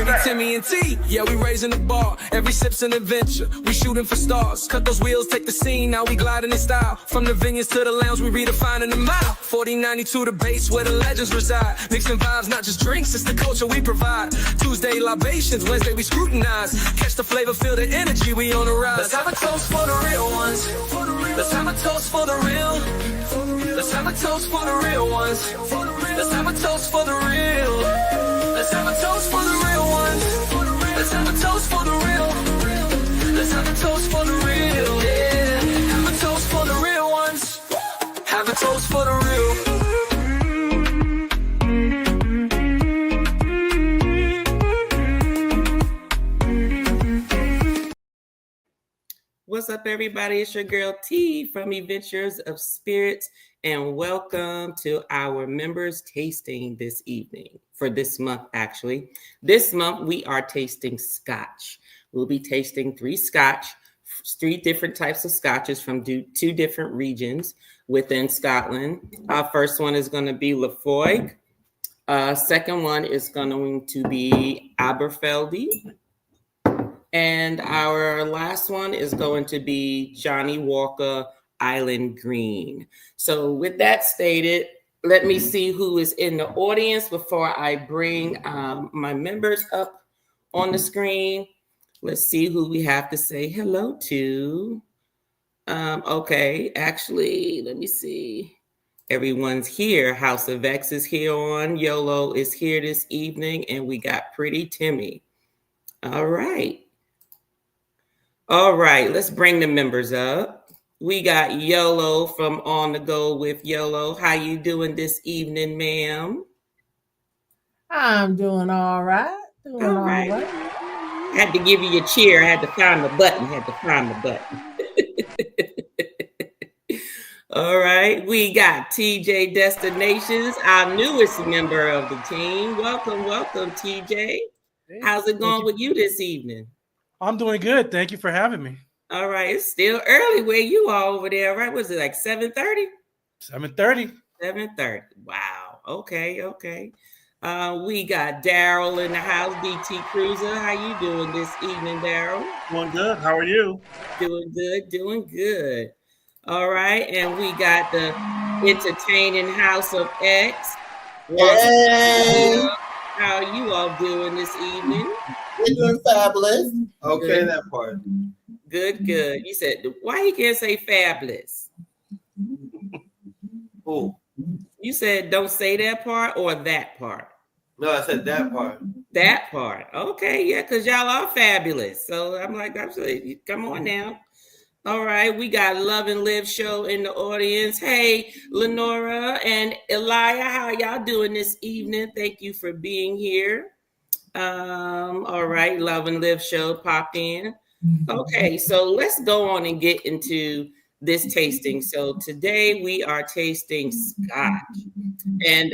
Dirty Timmy and T, yeah, we raising the bar. Every sip's an adventure, we shooting for stars. Cut those wheels, take the scene, now we gliding in style. From the vineyards to the lounge, we redefining the mile. 4092 the base where the legends reside. Mixing vibes, not just drinks, it's the culture we provide. Tuesday libations, Wednesday we scrutinize. Catch the flavor, feel the energy, we on the rise. Let's have a toast for the real ones. Let's have a toast for the real. Let's have a toast for the real ones. Let's have a toast for the real. Let's have a toast for the real ones. Let's have a toast for the real. Let's have a toast for the real. Yeah. Have a toast for the real ones. Have a toast for the real. What's up, everybody? It's your girl T from Adventures of Spirits, and welcome to our members tasting this evening. For this month, actually. This month, we are tasting Scotch. We'll be tasting three different types of Scotches from two different regions within Scotland. Our first one is going to be Laphroaig. Second one is going to be Aberfeldy. And our last one is going to be Johnny Walker Island Green. So with that stated, let me see who is in the audience before I bring my members up on the screen. Let's see who we have to say hello to. Okay, actually, let me see. Everyone's here. House of X is here on. YOLO is here this evening, and we got Pretty Timmy. All right. All right, let's bring the members up. We got YOLO from On the Go with YOLO. How you doing this evening, ma'am? I'm doing all right. All right. Had to give you a cheer. I had to find the button. All right, we got TJ Destinations, our newest member of the team. Welcome, TJ. How's it going with you this evening? I'm doing good. Thank you for having me. All right. It's still early where you are over there, right? Was it like 7:30? 7:30. 7:30. Wow. Okay. We got Daryl in the house, DT Cruiser. How you doing this evening, Daryl? Doing good. How are you? Doing good. All right. And we got the entertaining House of X. Hey. How are you all doing this evening? We're doing fabulous. Okay, Good. that part. Good. You said, why you can't say fabulous? Oh, You said don't say that part or that part? no, I said that part. That part. Okay, yeah, because y'all are fabulous. So I'm like, absolutely, come on now. All right, we got Love and Live Show in the audience. Hey, Lenora and Elia, how y'all doing this evening? Thank you for being here. All right, Love and Live Show pop in. Okay, so let's go on and get into this tasting. So today we are tasting Scotch. And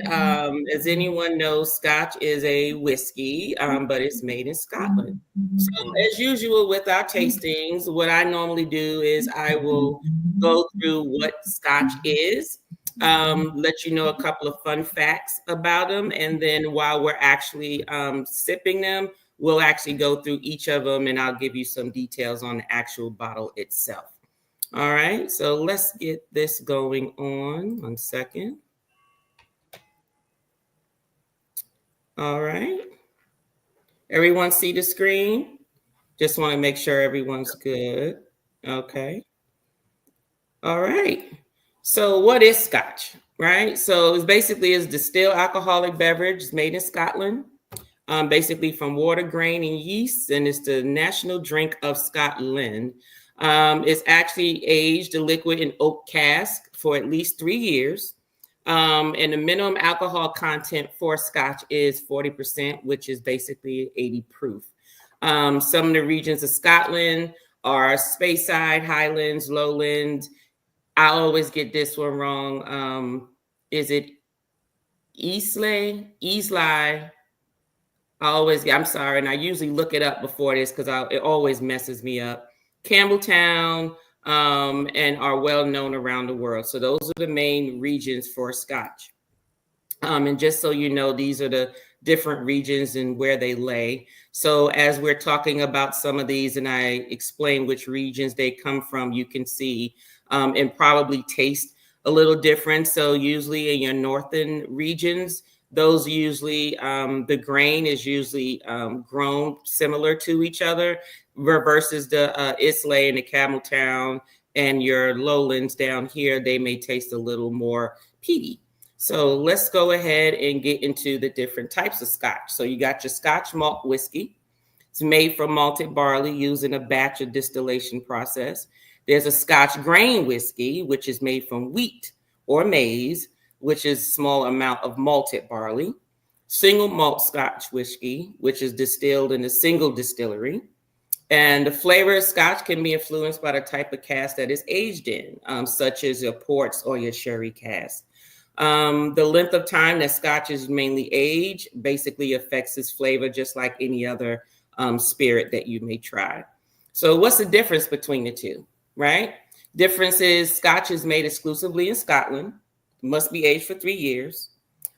as anyone knows, Scotch is a whiskey, but it's made in Scotland. So as usual with our tastings, what I normally do is I will go through what Scotch is, let you know a couple of fun facts about them. And then while we're actually sipping them, we'll actually go through each of them and I'll give you some details on the actual bottle itself. All right, so let's get this going on. 1 second. All right. Everyone see the screen? Just want to make sure everyone's good. Okay. All right. So what is Scotch, right? So it's basically a distilled alcoholic beverage. It's made in Scotland, basically from water, grain, and yeast, and it's the national drink of Scotland. It's actually aged a liquid in oak cask for at least 3 years. And the minimum alcohol content for Scotch is 40%, which is basically 80 proof. Some of the regions of Scotland are Speyside, Highlands, Lowlands. I always get this one wrong. Is it Eastleigh? I'm sorry, and I usually look it up before this because it always messes me up. Campbelltown, and are well known around the world. So those are the main regions for Scotch. And just so you know, these are the different regions and where they lay. So as we're talking about some of these and I explain which regions they come from, you can see and probably taste a little different. So usually in your northern regions, those usually, the grain is usually grown similar to each other versus the Islay and the Campbelltown and your lowlands down here, they may taste a little more peaty. So let's go ahead and get into the different types of Scotch. So you got your Scotch malt whiskey. It's made from malted barley using a batch of distillation process. There's a Scotch grain whiskey, which is made from wheat or maize, which is a small amount of malted barley. Single malt Scotch whiskey, which is distilled in a single distillery. And the flavor of Scotch can be influenced by the type of cask that is aged in, such as your ports or your sherry cask. The length of time that Scotch is mainly aged basically affects its flavor, just like any other spirit that you may try. So what's the difference between the two, right? Difference is Scotch is made exclusively in Scotland, must be aged for 3 years,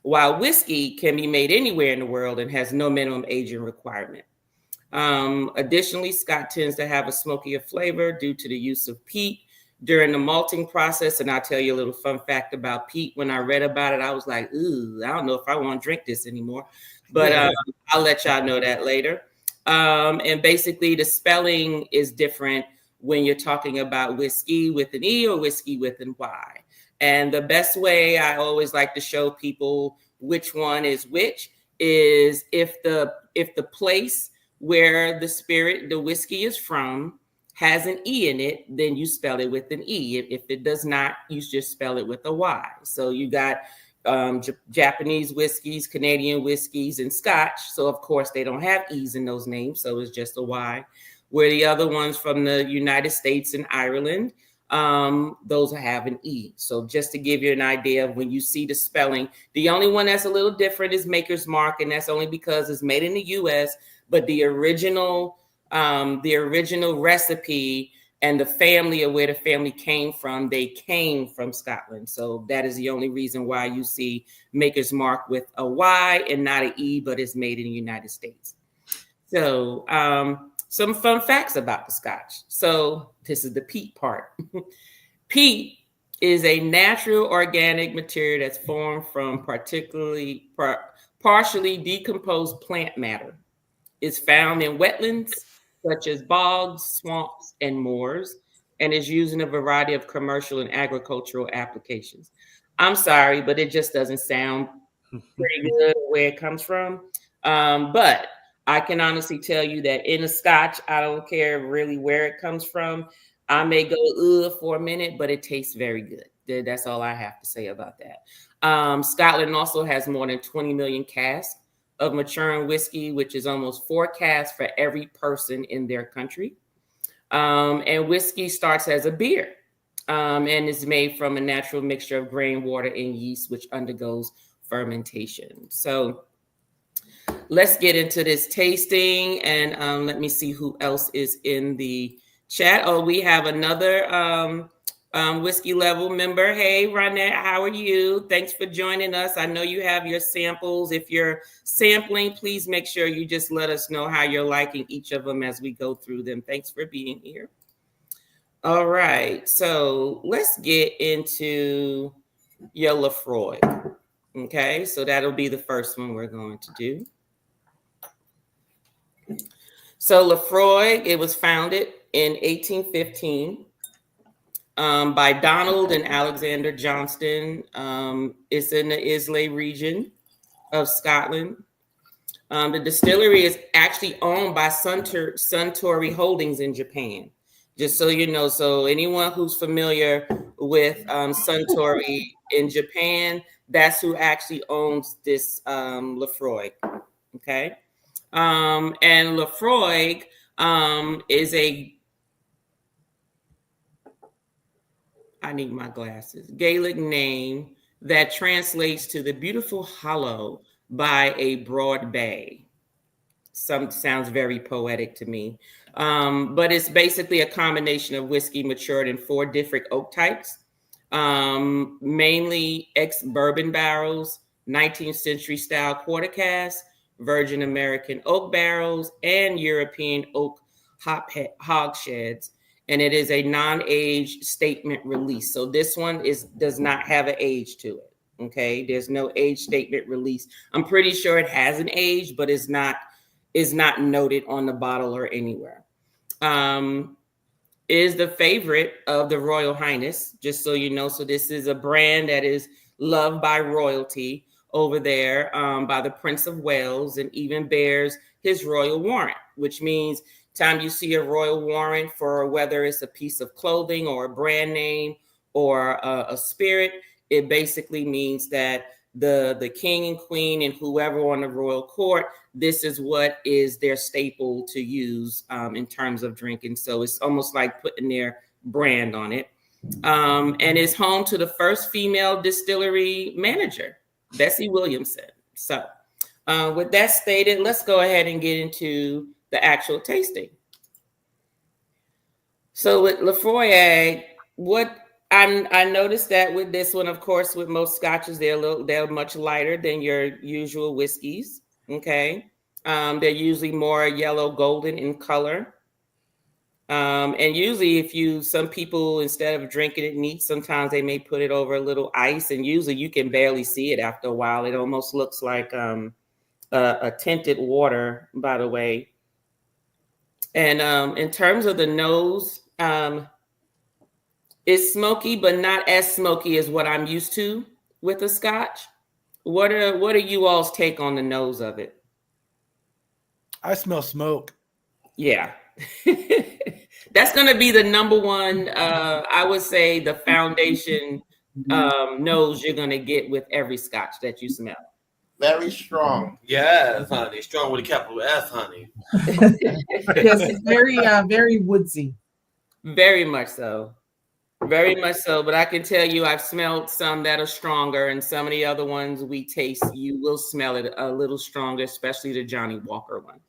while whiskey can be made anywhere in the world and has no minimum aging requirement. Additionally, Scotch tends to have a smokier flavor due to the use of peat during the malting process. And I'll tell you a little fun fact about peat. When I read about it, I was like, ooh, I don't know if I want to drink this anymore, but I'll let y'all know that later. And basically the spelling is different when you're talking about whiskey with an E or whiskey with an Y. And the best way I always like to show people which one is which is if the place where the whiskey is from has an E in it, then you spell it with an E. If it does not, you just spell it with a Y. So you got Japanese whiskeys, Canadian whiskeys, and Scotch. So of course they don't have E's in those names, so it's just a Y. Where the other ones from the United States and Ireland, those have an E. So just to give you an idea of when you see the spelling, the only one that's a little different is Maker's Mark, and that's only because it's made in the U.S., but the original recipe and the family of where the family came from, they came from Scotland. So that is the only reason why you see Maker's Mark with a Y and not an E, but it's made in the United States. So some fun facts about the Scotch. So this is the peat part. Peat is a natural organic material that's formed from partially decomposed plant matter. It's found in wetlands such as bogs, swamps, and moors, and is used in a variety of commercial and agricultural applications. I'm sorry, but it just doesn't sound pretty good where it comes from. But I can honestly tell you that in a Scotch, I don't care really where it comes from. I may go for a minute, but it tastes very good. That's all I have to say about that. Scotland also has more than 20 million casks of maturing whiskey, which is almost 4 casks for every person in their country. And whiskey starts as a beer and is made from a natural mixture of grain, water, and yeast, which undergoes fermentation. So let's get into this tasting, and let me see who else is in the chat. Oh, we have another Whiskey Level member. Hey, Ronette, how are you? Thanks for joining us. I know you have your samples. If you're sampling, please make sure you just let us know how you're liking each of them as we go through them. Thanks for being here. All right, so let's get into your Lefroy. Okay, so that'll be the first one we're going to do. So Lefroy, it was founded in 1815 by Donald and Alexander Johnston. It's in the Islay region of Scotland. The distillery is actually owned by Suntory Holdings in Japan. Just so you know, so anyone who's familiar with Suntory in Japan, that's who actually owns this Lefroy. Okay. And Lefroy is I need my glasses, Gaelic name that translates to the beautiful hollow by a broad bay. Sounds very poetic to me. But it's basically a combination of whiskey matured in 4 different oak types, mainly ex-bourbon barrels, 19th century style quarter casks, Virgin American oak barrels, and European oak hogsheads. And it is a non-age statement release. So this one does not have an age to it. Okay, there's no age statement release. I'm pretty sure it has an age, but is not noted on the bottle or anywhere. Is the favorite of the Royal Highness, just so you know. So this is a brand that is loved by royalty over there, by the Prince of Wales, and even bears his royal warrant, which means time you see a royal warrant for whether it's a piece of clothing or a brand name or a spirit, it basically means that the king and queen and whoever on the royal court, this is what is their staple to use in terms of drinking. So it's almost like putting their brand on it. And it's home to the first female distillery manager, Bessie Williamson. So with that stated, let's go ahead and get into the actual tasting. So with Lafroy, what I noticed that with this one, of course, with most scotches, they're much lighter than your usual whiskeys. Okay, they're usually more yellow golden in color. And usually some people, instead of drinking it neat, sometimes they may put it over a little ice, and usually you can barely see it after a while. It almost looks like a tinted water, by the way. And in terms of the nose, it's smoky, but not as smoky as what I'm used to with a Scotch. What are you all's take on the nose of it? I smell smoke. Yeah. That's going to be the number one, I would say, the foundation nose you're going to get with every Scotch that you smell. Very strong. Yes, honey. Strong with a capital S, honey. Yes, it's very, very woodsy. Very much so. Very much so. But I can tell you, I've smelled some that are stronger, and some of the other ones we taste, you will smell it a little stronger, especially the Johnny Walker one.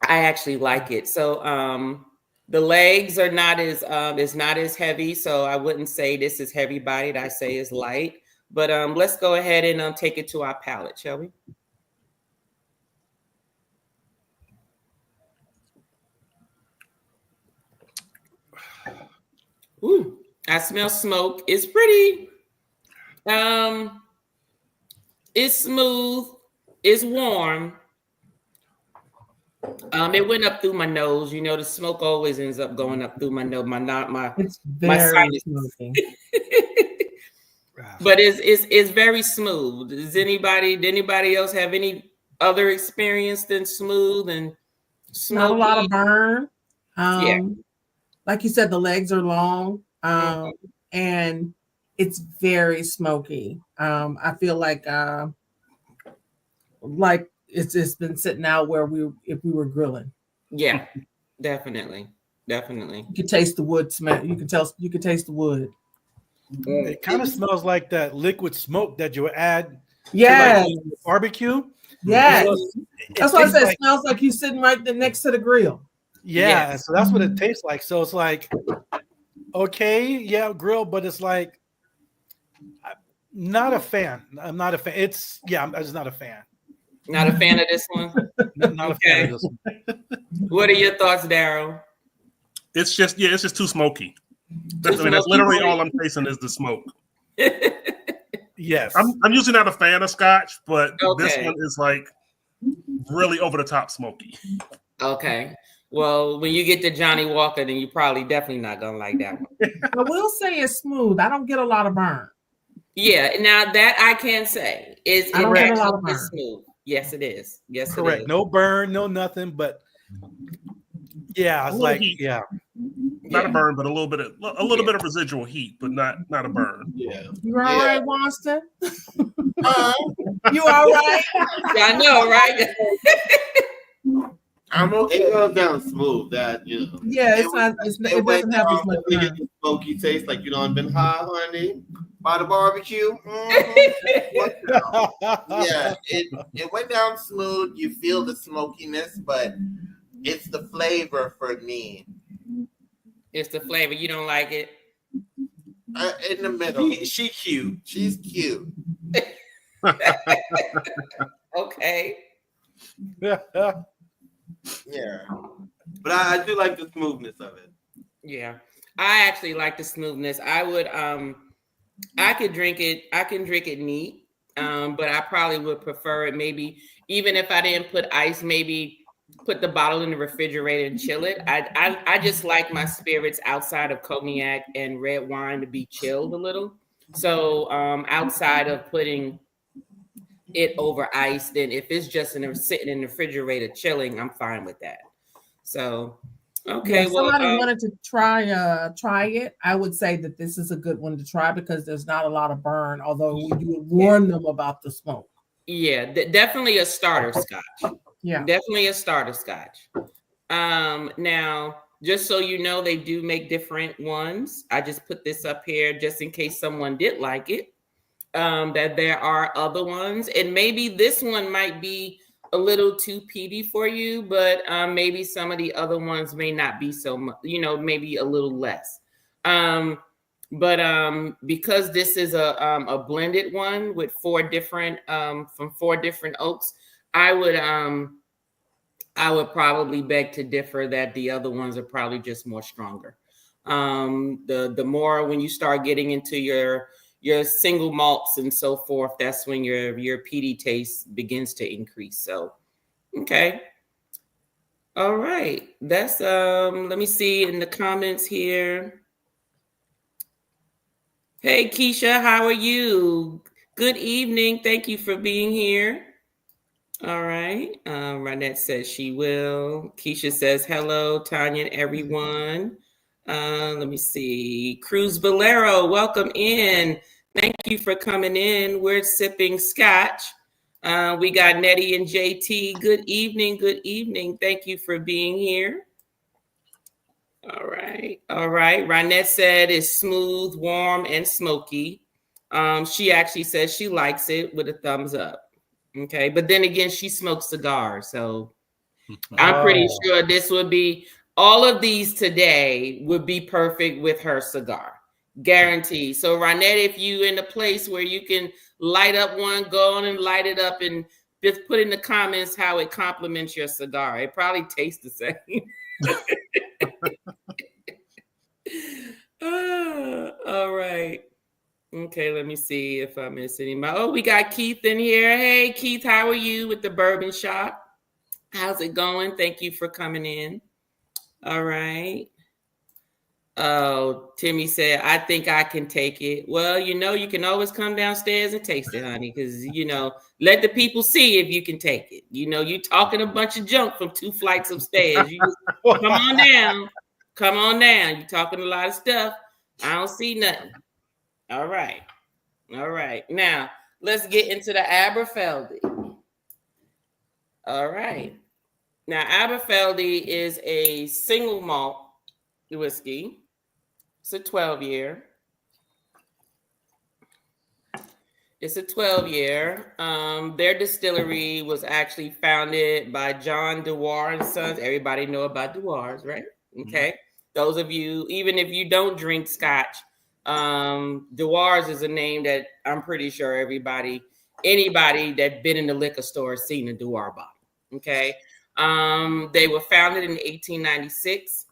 I actually like it. So the legs are not as heavy. So I wouldn't say this is heavy bodied. I say it's light. But let's go ahead and take it to our palate, shall we? Ooh, I smell smoke. It's pretty. It's smooth. It's warm. It went up through my nose. You know, the smoke always ends up going up through my nose. It's very sinus. smoky. But it's very smooth. Did anybody else have any other experience than smooth and smoky? Not a lot of burn. Yeah. Like you said, the legs are long, and it's very smoky. I feel like it's been sitting out where if we were grilling. Yeah, definitely. You could taste the wood smell. You could taste the wood. It kind of smells like that liquid smoke that you add Yes. to like barbecue. Yes. That's why I said like, it smells like you're sitting right there next to the grill. yeah, so that's what it tastes like. So it's like, okay, yeah, grill, but it's like, I'm not a fan. I'm not a fan. I'm just not a fan. Not a fan of this one? Not a fan of this one. What are your thoughts, Daryl? It's just too smoky. That's smoky, literally right? all I'm tasting is the smoke. Yes. I'm usually not a fan of Scotch, but this Okay. one is like really over the top smoky. Okay. Well, when you get to Johnny Walker, then you're probably definitely not gonna like that one. I will say it's smooth. I don't get a lot of burn. Yeah, now that I can say is I don't get a lot of actually burn. smooth. Yes, it is. Yes, Correct. it is. No burn, no nothing, but yeah, it's A little like, heat. yeah. Not a burn, but a little bit of residual heat, but not a burn. Yeah. You all right, Wonston? Uh, You all right? I know, right? I'm okay. It goes down smooth. That Yeah, it doesn't have as much burn. the smoky taste like you don't been high, honey, by the barbecue. Yeah, it went down smooth. You feel the smokiness, but it's the flavor for me. It's the flavor. You don't like it? In the middle. She cute. She's cute. Okay. Yeah. But I do like the smoothness of it. Yeah. I actually like the smoothness. I would I could drink it, I can drink it neat. But I probably would prefer it maybe even if I didn't put ice, maybe put the bottle in the refrigerator and chill it. I just like my spirits outside of cognac and red wine to be chilled a little. So outside of putting it over ice, then if it's just sitting in the refrigerator chilling, I'm fine with that. So Yeah, okay, if well, somebody wanted to try it, I would say that this is a good one to try because there's not a lot of burn, although you would warn them about the smoke. yeah, definitely a starter scotch. Yeah. Definitely a starter scotch. Now, just so you know, they do make different ones. I just put this up here just in case someone did like it. That there are other ones, and maybe this one might be a little too peaty for you, but maybe some of the other ones may not be so much, maybe a little less. But because this is a blended one with four different from four different oaks, I would probably beg to differ that the other ones are probably just more stronger. The more when you start getting into your single malts and so forth, that's when your peaty taste begins to increase. So, okay. All right. That's let me see in the comments here. Hey Keisha, how are you? Good evening. Thank you for being here. All right. Rynette says she will. Keisha says hello, Tanya and everyone. Let me see. Cruz Valero, welcome in. Thank you for coming in. We're sipping scotch. We got Nettie and JT. Good evening. Good evening. Thank you for being here. All right. All right. Rynette said it's smooth, warm, and smoky. She actually says she likes it with a thumbs up. Okay. But then again, she smokes cigars. So I'm pretty sure this would be all of these today would be perfect with her cigar. Guaranteed. So Rynette, if you in a place where you can light up one, go on and light it up and just put in the comments how it complements your cigar. It probably tastes the same. All right. Okay, let me see if I miss anybody. Oh, we got Keith in here. Hey, Keith, how are you with the bourbon shop? How's it going? Thank you for coming in. All right. Oh, Timmy said, I think I can take it. Well, you can always come downstairs and taste it, honey, because, let the people see if you can take it. You talking a bunch of junk from 2 flights of stairs. You just come on down. Come on down. You're talking a lot of stuff. I don't see nothing. All right. All right. Now, let's get into the Aberfeldy. All right. Now, Aberfeldy is a single malt whiskey. It's a 12-year. It's a 12-year. Their distillery was actually founded by John Dewar and Sons. Everybody know about Dewars, right? Okay. Those of you, even if you don't drink scotch, Dewars is a name that I'm pretty sure anybody that been in the liquor store has seen a Dewar bottle. Okay. They were founded in 1896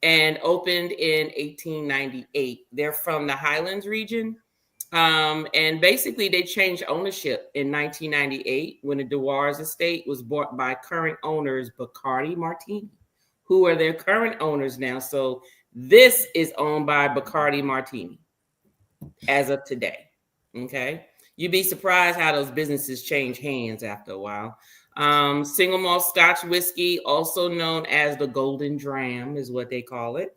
and opened in 1898. They're from the Highlands region. And basically they changed ownership in 1998 when the Dewar's estate was bought by current owners Bacardi Martini, who are their current owners now. So this is owned by Bacardi Martini as of today. Okay. You'd be surprised how those businesses change hands after a while. Single malt Scotch whiskey, also known as the Golden Dram, is what they call it.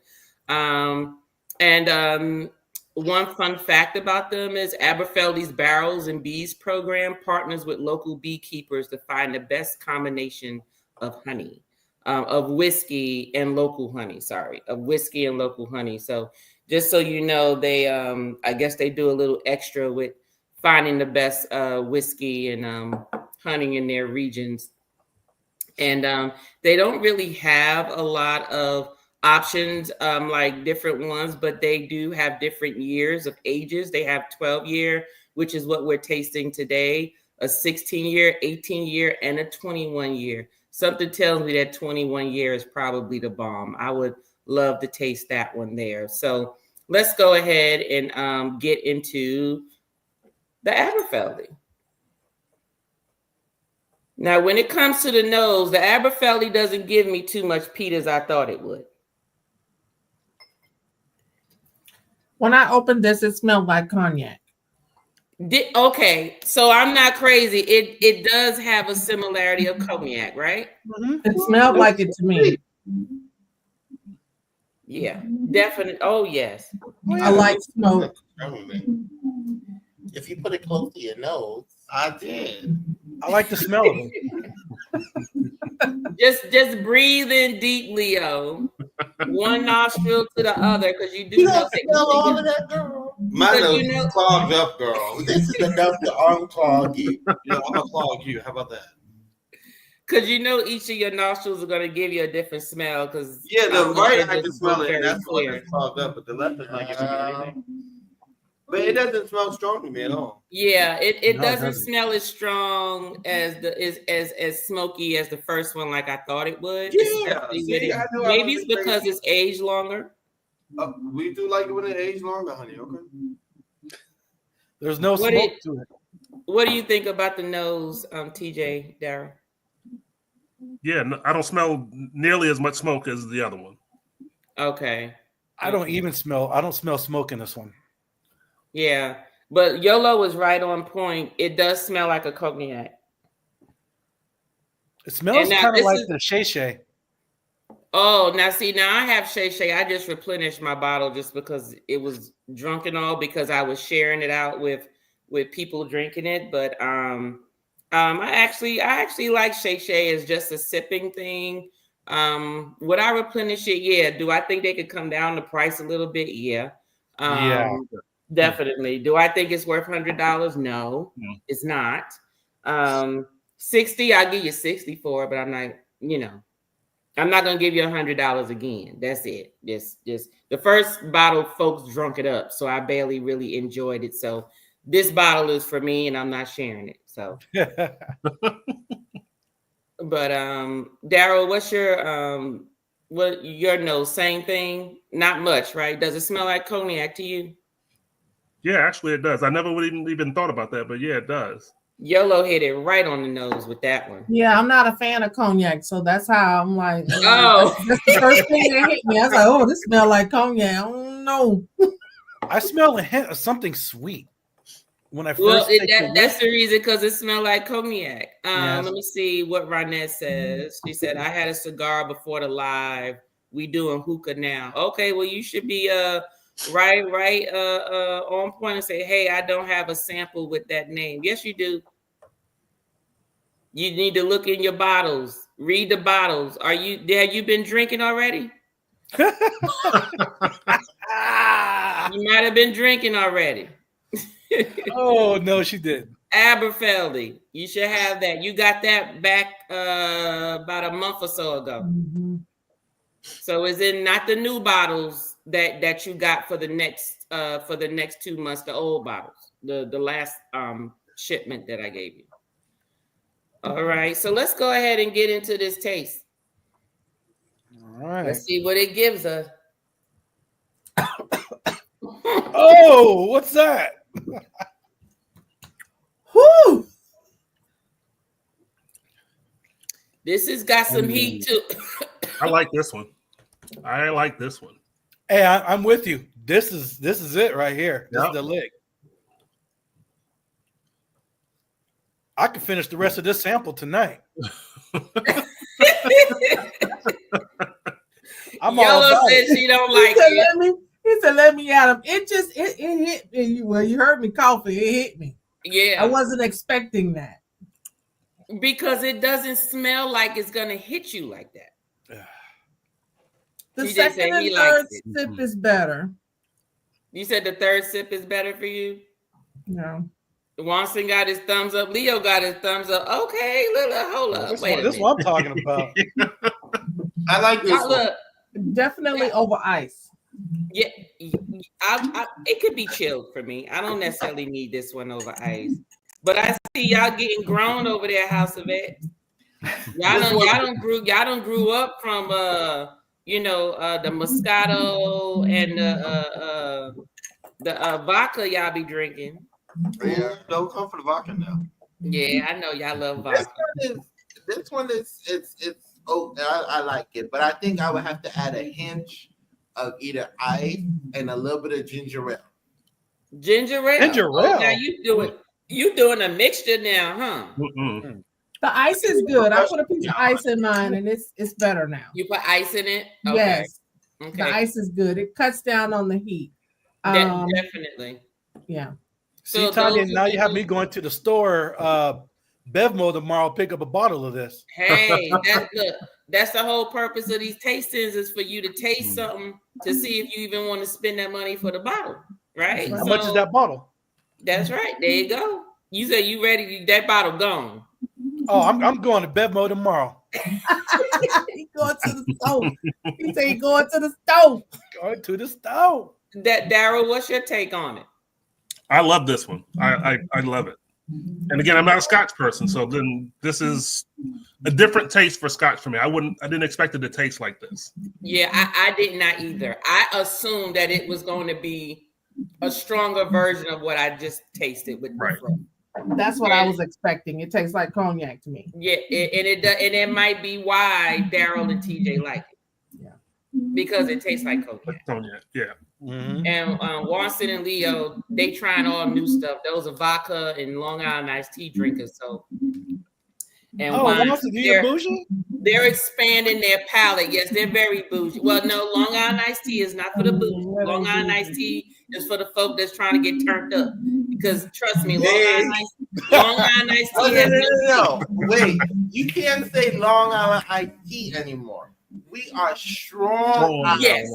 One fun fact about them is Aberfeldy's Barrels and Bees program partners with local beekeepers to find the best combination of honey, of whiskey and local honey. Of whiskey and local honey. So just so you know, they, I guess they do a little extra with finding the best whiskey and honey in their regions. And they don't really have a lot of options like different ones, but they do have different years of ages. They have 12-year, which is what we're tasting today. a 16-year, 18-year, and a 21-year. Something tells me that 21 year is probably the bomb. I would love to taste that one there. So let's go ahead and get into the Aberfeldy. Now, when it comes to the nose, the Aberfeldy doesn't give me too much peat as I thought it would. When I opened this, it smelled like cognac. Okay, so I'm not crazy. It does have a similarity of cognac, right? It smelled like it to me. Yeah, definitely. Oh, yes. I like smoke. If you put it close to your nose, I did. I like the smell of it. Just breathe in deep, Leo. One nostril to the other, because you do You know don't smell all of that, girl. My nose you know- clogged up, girl. This is enough to unclog you. Yeah, I'm gonna clog you. How about that? Because you know each of your nostrils are going to give you a different smell. Because Yeah, the right I can smell it, and that's why it's clogged up. But the left is not giving me anything. But it doesn't smell strong to me at all. Yeah, it No, it doesn't doesn't. smell as strong as as smoky as the first one, like I thought it would. Yeah, Especially see, with it. I knew I Maybe it's wasn't because crazy. it's aged longer. We do like it when it aged longer, honey. Okay. There's no What smoke it- to it. What do you think about the nose, TJ, Darryl? Yeah, no, I don't smell nearly as much smoke as the other one. Okay. I don't smell smoke in this one. Yeah, but YOLO was right on point. It does smell like a cognac. It smells And now kind of this like is- the Shay Shay. Oh, now see, now I have Shay Shay. I just replenished my bottle just because it was drunk and all, because I was sharing it out with people drinking it. But I actually like Shay Shay as just a sipping thing. Would I replenish it? Yeah. Do I think they could come down the price a little bit? Yeah. Yeah. Definitely. Do I think it's worth $100? No, it's not. 60, I'll give you 60 for it, but I'm not, I'm not gonna give you $100 again. That's it. Just the first bottle, folks drunk it up, so I barely really enjoyed it. So this bottle is for me, and I'm not sharing it. So, but Darryl, what's your nose? Same thing? Not much, right? Does it smell like cognac to you? Yeah, actually it does. I never would even thought about that, but yeah, it does. YOLO hit it right on the nose with that one. Yeah, I'm not a fan of cognac, so that's how I'm like, Oh. that's the first thing that hit me. I was like, oh, this smells like cognac. Oh no. I smell a hint of something sweet when I first Well, take the that's the reason, because it smelled like cognac. Yes. Let me see what Rynette says. She said, I had a cigar before the live. We doing hookah now. Okay, well, you should be right on point and say, hey, I don't have a sample with that name. Yes, you do. You need to look in your bottles. Read the bottles. Have you been drinking already? You might have been drinking already. Oh no, she did. Aberfeldy, you should have that. You got that back about a month or so ago. Mhm. So is it not the new bottles that you got for the next 2 months, the old bottles, the last shipment that I gave you? All right, so let's go ahead and get into this taste. All right. Let's see what it gives us. Oh, what's that? Whew. This has got some heat too. I like this one. I like this one. Hey, I'm with you. This is it right here. This Yep. is the lick. I could finish the rest of this sample tonight. I'm all YOLO about said it. she don't like it. He said, let me at him. It hit me. Well, you heard me coughing. It hit me. Yeah. I wasn't expecting that. Because it doesn't smell like it's gonna hit you like that. The He just second said he and third likes it. sip is better. You said the third sip is better for you? No. Watson got his thumbs up. Leo got his thumbs up. Okay, hold up. This Wait a is minute. what I'm talking about. I like this one. Look, Definitely over ice. yeah, it could be chilled for me. I don't necessarily need this one over ice. But I see y'all getting grown over there, House of X. Y'all don't grew up from the Moscato and the vodka y'all be drinking. Yeah, don't come for the vodka now. Yeah, I know y'all love vodka. This one is oh, I like it, but I think I would have to add a hint of either ice and a little bit of ginger ale. Ginger ale. Ginger Oh, ale. now you doing a mixture now, huh? Mm-mm. The ice is good. I put a piece of ice in mine, and it's better now. You put ice in it? Okay. Yes. Okay. The ice is good. It cuts down on the heat. Definitely. Yeah. See, Tanya, now you have me going to the store, Bevmo tomorrow, pick up a bottle of this. Hey, that's the whole purpose of these tastings is for you to taste something to see if you even want to spend that money for the bottle, right? How much is that bottle? That's right. There you go. You said you ready? That bottle gone. Oh, I'm going to Bevmo tomorrow. He going to the stove. He said he going to the stove. Going to the stove. That Daryl, what's your take on it? I love this one. I love it. And again, I'm not a Scotch person, so then this is a different taste for Scotch for me. I didn't expect it to taste like this. Yeah, I did not either. I assumed that it was going to be a stronger version of what I just tasted with Right. That's what I was expecting. It tastes like cognac to me. Yeah, and it might be why Daryl and TJ like it. Yeah. Because it tastes like cognac. Cognac, yeah. Mm-hmm. And Watson and Leo, they trying all new stuff. Those are vodka and Long Island iced tea drinkers. So, and Watson, you bougie? they're expanding their palate. Yes, they're very bougie. Well, no, Long Island iced tea is not for the bougie. Long Island iced tea is for the folk that's trying to get turned up. Because trust me, Long Island iced tea has No. Wait, you can't say Long Island iced tea anymore. We are strong. Yes.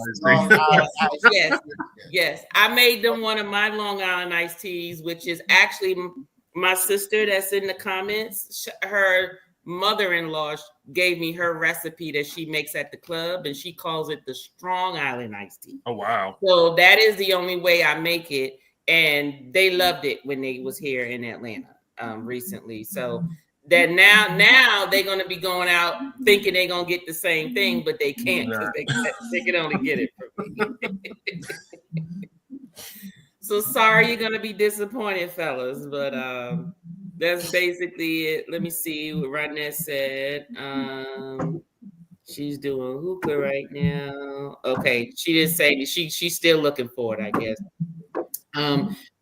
Yes. I made them one of my Long Island iced teas, which is actually my sister that's in the comments. Her mother-in-law gave me her recipe that she makes at the club, and she calls it the Strong Island iced tea. Oh, wow. So that is the only way I make it. And they loved it when they was here in Atlanta recently. So that now they're going to be going out thinking they're going to get the same thing, but they can't because they can only get it from me. So sorry you're going to be disappointed, fellas, but that's basically it. Let me see what Rodney said. She's doing hookah right now. Okay, she didn't say she's still looking for it, I guess.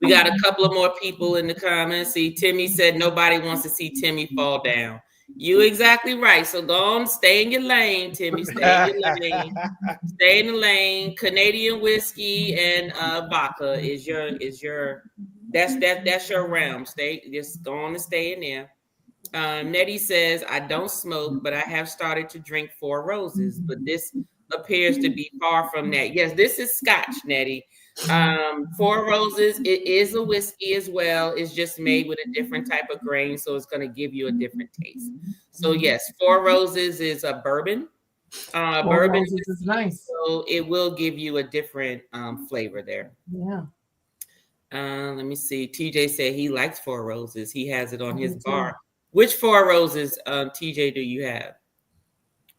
We got a couple of more people in the comments. See, Timmy said nobody wants to see Timmy fall down. You exactly right. So go on, stay in your lane, Timmy. Stay in your lane. Stay in the lane. Canadian whiskey and vodka is your that's your realm. Just go on and stay in there. Nettie says, I don't smoke, but I have started to drink Four Roses, but this appears to be far from that. Yes, this is Scotch, Nettie. Four Roses, it is a whiskey as well. It's just made with a different type of grain, so it's going to give you a different taste. So yes, Four Roses is a bourbon. Bourbon is nice, so it will give you a different flavor there. Yeah. Let me see. TJ said he likes Four Roses. He has it on his bar. Which Four Roses, TJ, do you have?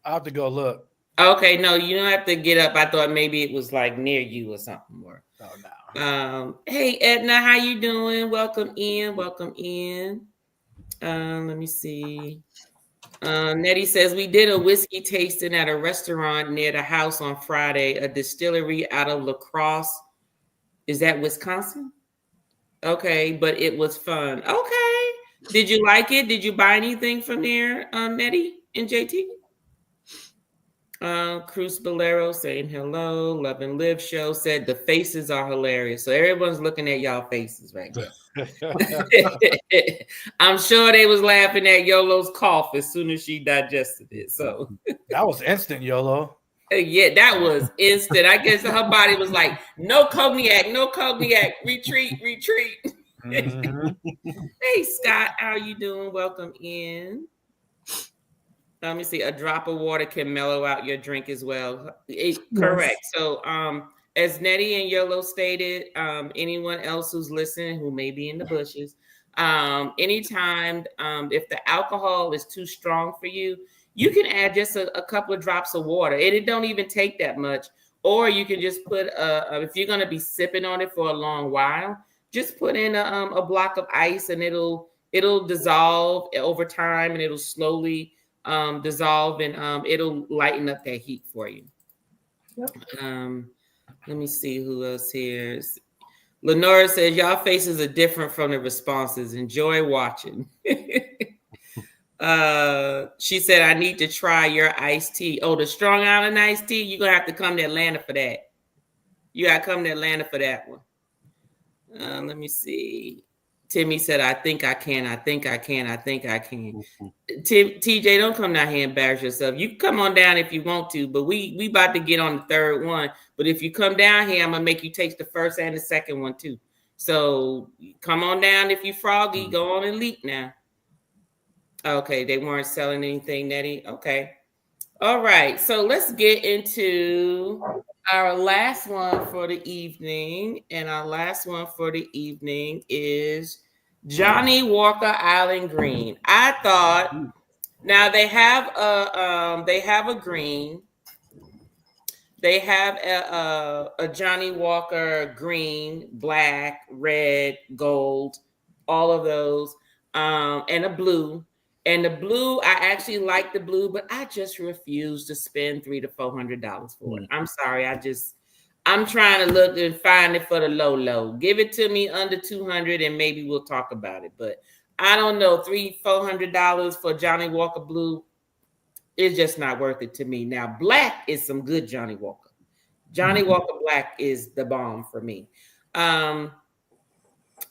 I'll have to go look. Okay, no, you don't have to get up. I thought maybe it was like near you or something. Oh no. Hey Edna, how you doing? Welcome in. Let me see. Nettie says we did a whiskey tasting at a restaurant near the house on Friday, a distillery out of La Crosse. Is that Wisconsin? Okay, but it was fun. Okay. Did you like it? Did you buy anything from there, Nettie and JT? Cruz Bolero saying hello. Love and Live show said the faces are hilarious. So everyone's looking at y'all faces right now. I'm sure they was laughing at Yolo's cough as soon as she digested it. So that was instant, Yolo. Yeah, that was instant. I guess her body was like, no cognac, retreat. Mm-hmm. Hey Scott, how you doing? Welcome in. Let me see. A drop of water can mellow out your drink as well. Correct. So, as Nettie and Yolo stated, anyone else who's listening who may be in the bushes, Anytime if the alcohol is too strong for you, you can add just a couple of drops of water, and it don't even take that much. Or you can just put if you're gonna be sipping on it for a long while, just put in a block of ice, and it'll dissolve over time, and it'll slowly dissolve, and it'll lighten up that heat for you. Yep. Let me see who else here. Lenora says, y'all faces are different from the responses. Enjoy watching. She said, I need to try your iced tea. Oh, the Strong Island iced tea? You're going to have to come to Atlanta for that. You got to come to Atlanta for that one. Let me see. Timmy said, I think I can. I think I can. I think I can. TJ, don't come down here and embarrass yourself. You can come on down if you want to, but we about to get on the third one. But if you come down here, I'm going to make you taste the first and the second one too. So come on down if you froggy. Go on and leap now. Okay, they weren't selling anything, Nettie. Okay. All right. So let's get into our last one for the evening. And our last one for the evening is Johnny Walker Island Green. I thought, now they have a green. They have a Johnny Walker green, black, red, gold, all of those, and a blue. And the blue, I actually like the blue, but I just refuse to spend $300 to $400 for it. I'm sorry. I'm trying to look and find it for the low. Give it to me under 200 and maybe we'll talk about it. But I don't know, $300, $400 for Johnny Walker Blue is just not worth it to me. Now, black is some good Johnny Walker. Johnny Walker Black is the bomb for me.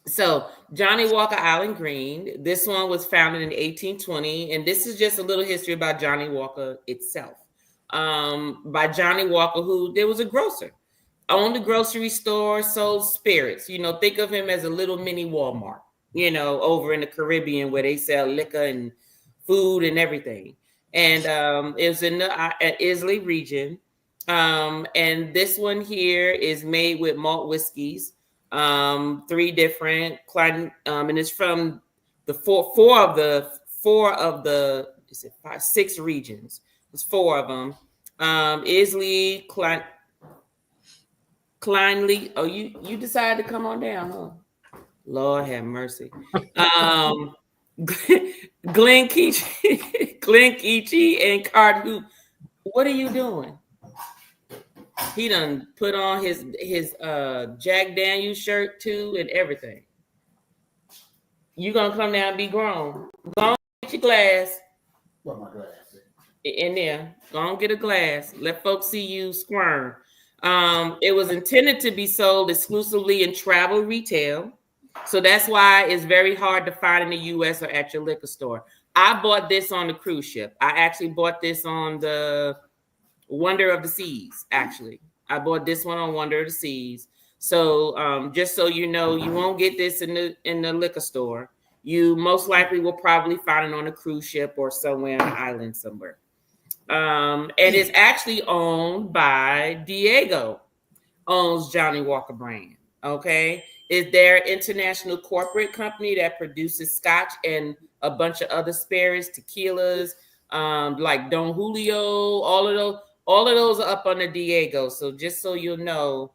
So Johnny Walker Island Green, this one was founded in 1820, and this is just a little history about Johnny Walker itself. By Johnny Walker, who there was a grocer, owned a grocery store, sold spirits. Think of him as a little mini Walmart, over in the Caribbean where they sell liquor and food and everything. And it was in the Islay region. And this one here is made with malt whiskeys. 3 different and it's from the four of the 6 regions. It's 4 of them. Islay, Kleinley. Oh, you decided to come on down, huh? Lord have mercy. Glen Keechie and Cardew. What are you doing? He done put on his Jack Daniels shirt too and everything. You gonna come down and be grown. Go on, get your glass. What my glass? In there. Go on, get a glass. Let folks see you squirm. It was intended to be sold exclusively in travel retail. So that's why it's very hard to find in the US or at your liquor store. I bought this on the cruise ship. I actually bought this on the Wonder of the Seas, actually. I bought this one on Wonder of the Seas. So just so you know, you won't get this in the liquor store. You most likely will probably find it on a cruise ship or somewhere on an island somewhere. And it's actually owned by Diego, owns Johnny Walker brand. Okay. It's their international corporate company that produces Scotch and a bunch of other spirits, tequilas, like Don Julio, all of those are up under Diego. So just so you'll know,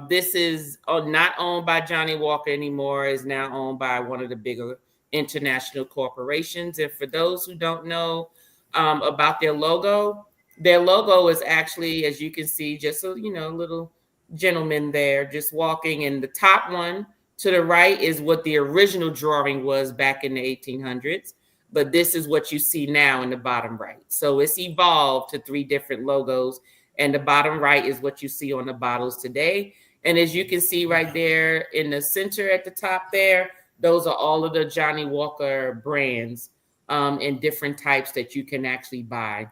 this is not owned by Johnny Walker anymore. Is now owned by one of the bigger international corporations. And for those who don't know about their logo is actually, as you can see, just a little gentleman there just walking. And the top one to the right is what the original drawing was back in the 1800s. But this is what you see now in the bottom right. So it's evolved to 3 different logos. And the bottom right is what you see on the bottles today. And as you can see right there in the center at the top there, those are all of the Johnny Walker brands in different types that you can actually buy.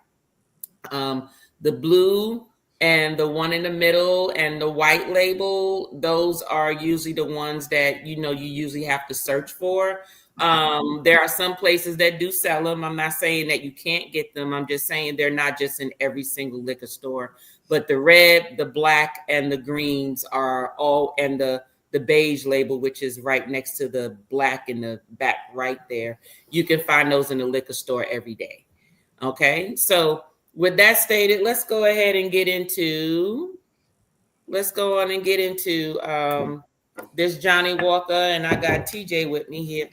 The blue and the one in the middle and the white label, those are usually the ones that, you usually have to search for. There are some places that do sell them. I'm not saying that you can't get them. I'm just saying they're not just in every single liquor store. But the red, the black, and the greens are all, and the the beige label, which is right next to the black in the back right there. You can find those in the liquor store every day. Okay, so with that stated, let's go ahead and get into this Johnny Walker, and I got TJ with me here.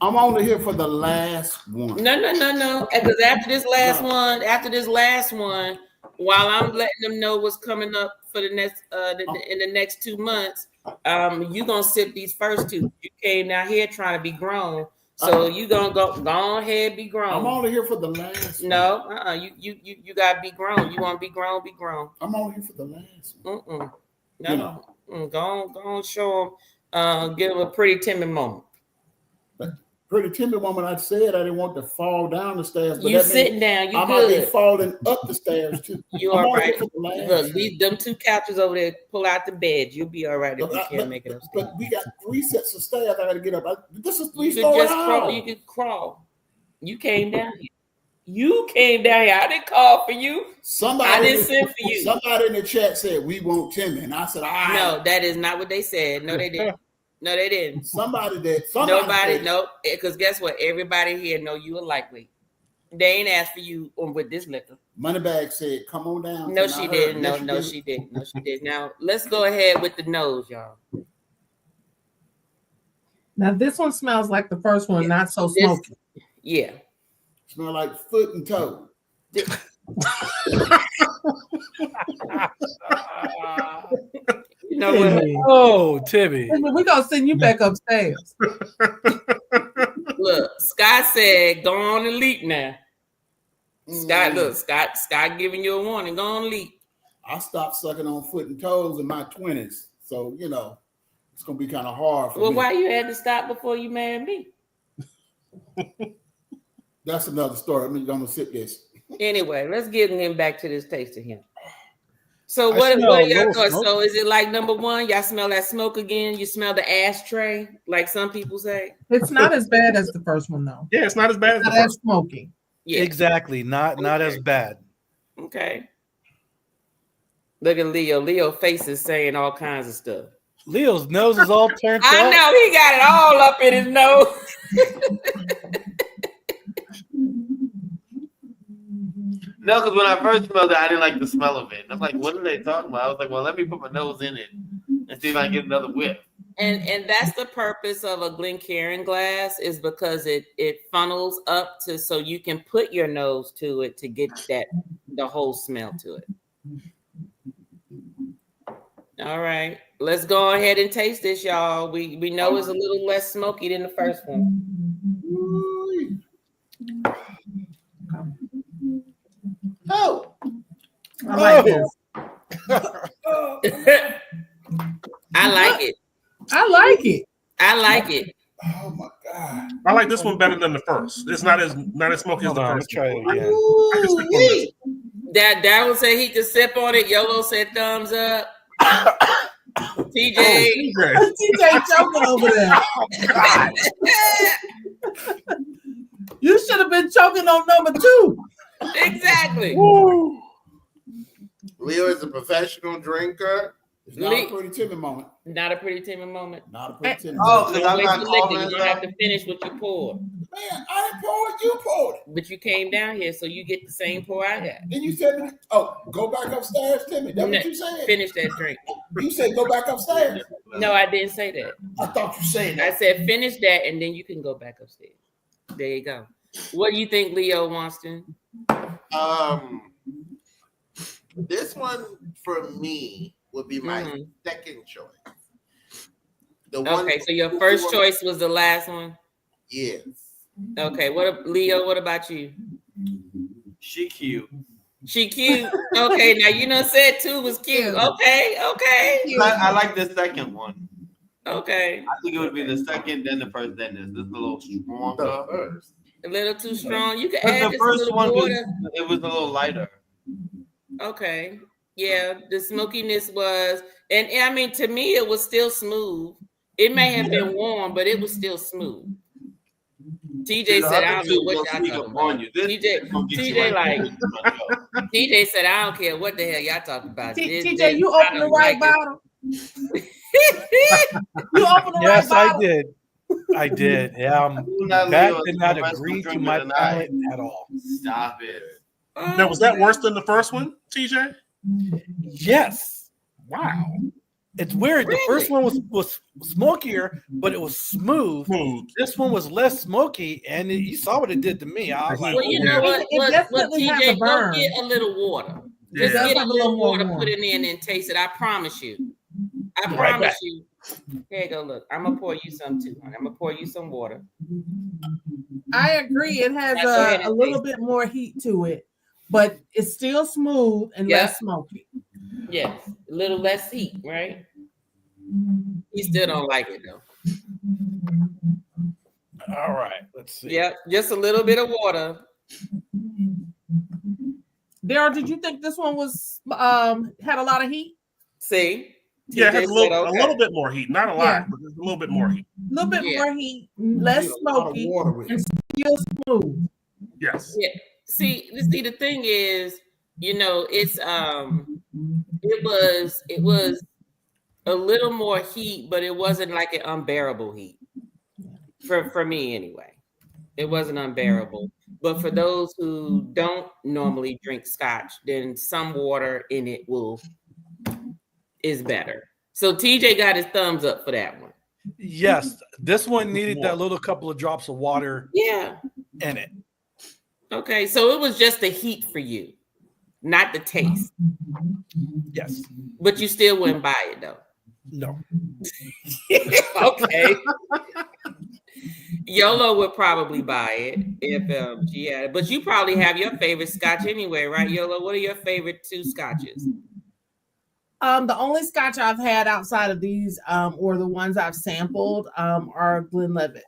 I'm only here for the last one. No. Because after this last one, while I'm letting them know what's coming up for the next in the next 2 months, you gonna sip these first two. You came down here trying to be grown, so you gonna go ahead, be grown. I'm only here for the last. No, you gotta be grown. You want to be grown, be grown. I'm only here for the last one. No. Go on, show them. Give them a pretty timid moment. Pretty timid woman. I said I didn't want to fall down the stairs. But You sitting down. You I good. might be falling up the stairs too. You all right? Look, leave them 2 couches over there. Pull out the bed. You'll be all right if you can't make it upstairs. But we got 3 sets of stairs. I got to get up. This is 3 You could stories. just crawl. You could crawl. You came down here. I didn't call for you. I didn't send for you. Somebody in the chat said we want Timmy, and I said, all right. No, that is not what they said. No, they didn't. No, they didn't. Somebody did. Nobody. Nope. Because guess what? Everybody here know you are likely. They ain't asked for you with this liquor. Moneybag said, "Come on down." No, she didn't. No, she didn't. No, she did. Now let's go ahead with the nose, y'all. Now this one smells like the first one, not so smoky. Yeah. Smell like foot and toe. You know what? Oh, Timmy. We're gonna send you back upstairs. Look, Scott said, go on and leap now. Scott giving you a warning. Go on and leap. I stopped sucking on foot and toes in my 20s. So, it's going to be kind of hard for me. Well, why you had to stop before you married me? That's another story. I'm going to sip this. Anyway, let's get him back to this taste of him. So what are y'all thoughts? So is it like number one? Y'all smell that smoke again? You smell the ashtray, like some people say? It's not as bad as the first one, though. Yeah, it's not as bad as the Not as first. smoky. Yeah. Exactly. Not as bad. Okay. Look at Leo. Leo face is saying all kinds of stuff. Leo's nose is all turned up. I know he got it all up in his nose. No, because when I first smelled it, I didn't like the smell of it. I'm like, what are they talking about? I was like, well, let me put my nose in it and see if I can get another whiff. And that's the purpose of a Glencairn glass, is because it funnels up to so you can put your nose to it to get the whole smell to it. All right, let's go ahead and taste this, y'all. We know it's a little less smoky than the first one. Oh, I like this. I like it. I like it. I like it. Oh, my God. I like this one better than the first. It's not as smoky as the Hold on, first. let's try it one. again. I can stick on this. Darryl said he could sip on it. Yolo said thumbs up. TJ. Okay. TJ choking over there. You should have been choking on number 2. Exactly. Woo. Leo is a professional drinker. It's not a pretty Timmy moment. Not a pretty timid moment. Not a pretty Timmy Oh, moment. because I'm Wait not till liquor. calling You don't have to finish what you poured. Man, I didn't pour it. You poured it. But you came down here, so you get the same pour I got. Then you said, go back upstairs, Timmy. That's what you said. Finish that drink. You said go back upstairs. No, I didn't say that. I thought you said I that. said finish that, and then you can go back upstairs. There you go. What do you think, Leo Wonston? This one for me would be my second choice. The one Okay, so your first choice was the last one. Yes. Okay, Leo? What about you? she cute. She cute. Okay, now you done said 2 was cute. Okay. I like the second one. Okay. I think it would be the second, then the first, then this. This is a little stronger. A little too strong. You can But add the just a first little one water. it was a little lighter. Okay. Yeah, the smokiness was, and I mean, to me, it was still smooth. It may have been warm, but it was still smooth. TJ said, I don't know what y'all talking about. TJ said, I don't care what the hell y'all talking about. TJ, you open the right bottle. You opened the Yes, right I bottle. did. I did. Yeah, Not that Leo, did the not rest agree will to drink my it tonight. palate at all. Stop it. Now, was that worse than the first one, TJ? Yes, Wow. it's weird. The first one was smokier, but it was smooth. Smooth. This one was less smoky, and you saw what it did to me. I was like, Well, you know It what, definitely has a TJ, go burn. get a little water. Yeah. Just It does get a have a little little more water, warm. put it in and taste it. I promise you. I Right promise back. you. Here you go. Look, I'm gonna pour you some too, honey. I'm gonna pour you some water. I agree. It has Now, go ahead a and little taste bit more heat to it, but it's still smooth and Yeah. less smoky. Yes, a little less heat, right? You still don't like it though. all right, let's see. Yep, just a little bit of water. Daryl, did you think this one was had a lot of heat? See? Yeah, it has TJ a said, little bit more heat. Not a lot, Yeah. but there's a little bit more heat. A little bit Yeah. more heat, less Need a lot of smoky, water with and it. still smooth. Yes. Yeah. See, the thing is, it's it was a little more heat, but it wasn't like an unbearable heat. For me anyway. It wasn't unbearable. But for those who don't normally drink scotch, then some water in it is better. So TJ got his thumbs up for that one. Yes, this one needed that little couple of drops of water Yeah. in it. Okay. So it was just the heat for you, not the taste. Yes. But you still wouldn't buy it though. No. Okay. Yolo would probably buy it if she had it. But you probably have your favorite scotch anyway, right, Yolo? What are your favorite two scotches? The only scotch I've had outside of these, or the ones I've sampled, are Glenlivet.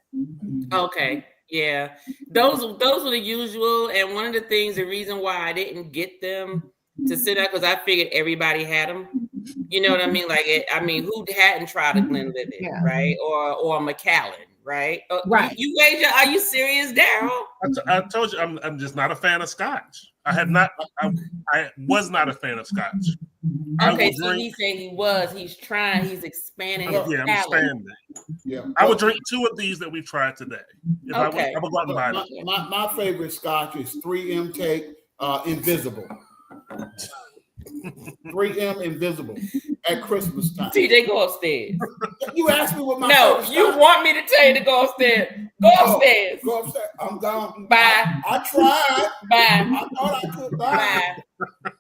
Okay. Yeah. Those were the usual. And one of the things, the reason why I didn't get them to sit up, because I figured everybody had them. You know what I mean? Like, who hadn't tried a Glenlivet, Yeah. right? Or a Macallan, right? Right. You wager? Are you serious, Daryl? I told you I'm just not a fan of scotch. I was not a fan of scotch. Okay, so he's saying he was. He's trying. He's expanding his Yeah, I'm palate. expanding. Yeah. I would drink 2 of these that we've tried today. If Okay. I would go out and buy them. My favorite scotch is 3M Take Invisible. 3M Invisible at Christmas time. TJ, go upstairs. You asked me what my No, favorite you scotch- want me to tell you to go upstairs. Go upstairs. Go upstairs. I'm gone. Bye. I tried. Bye. I thought I could buy. Bye.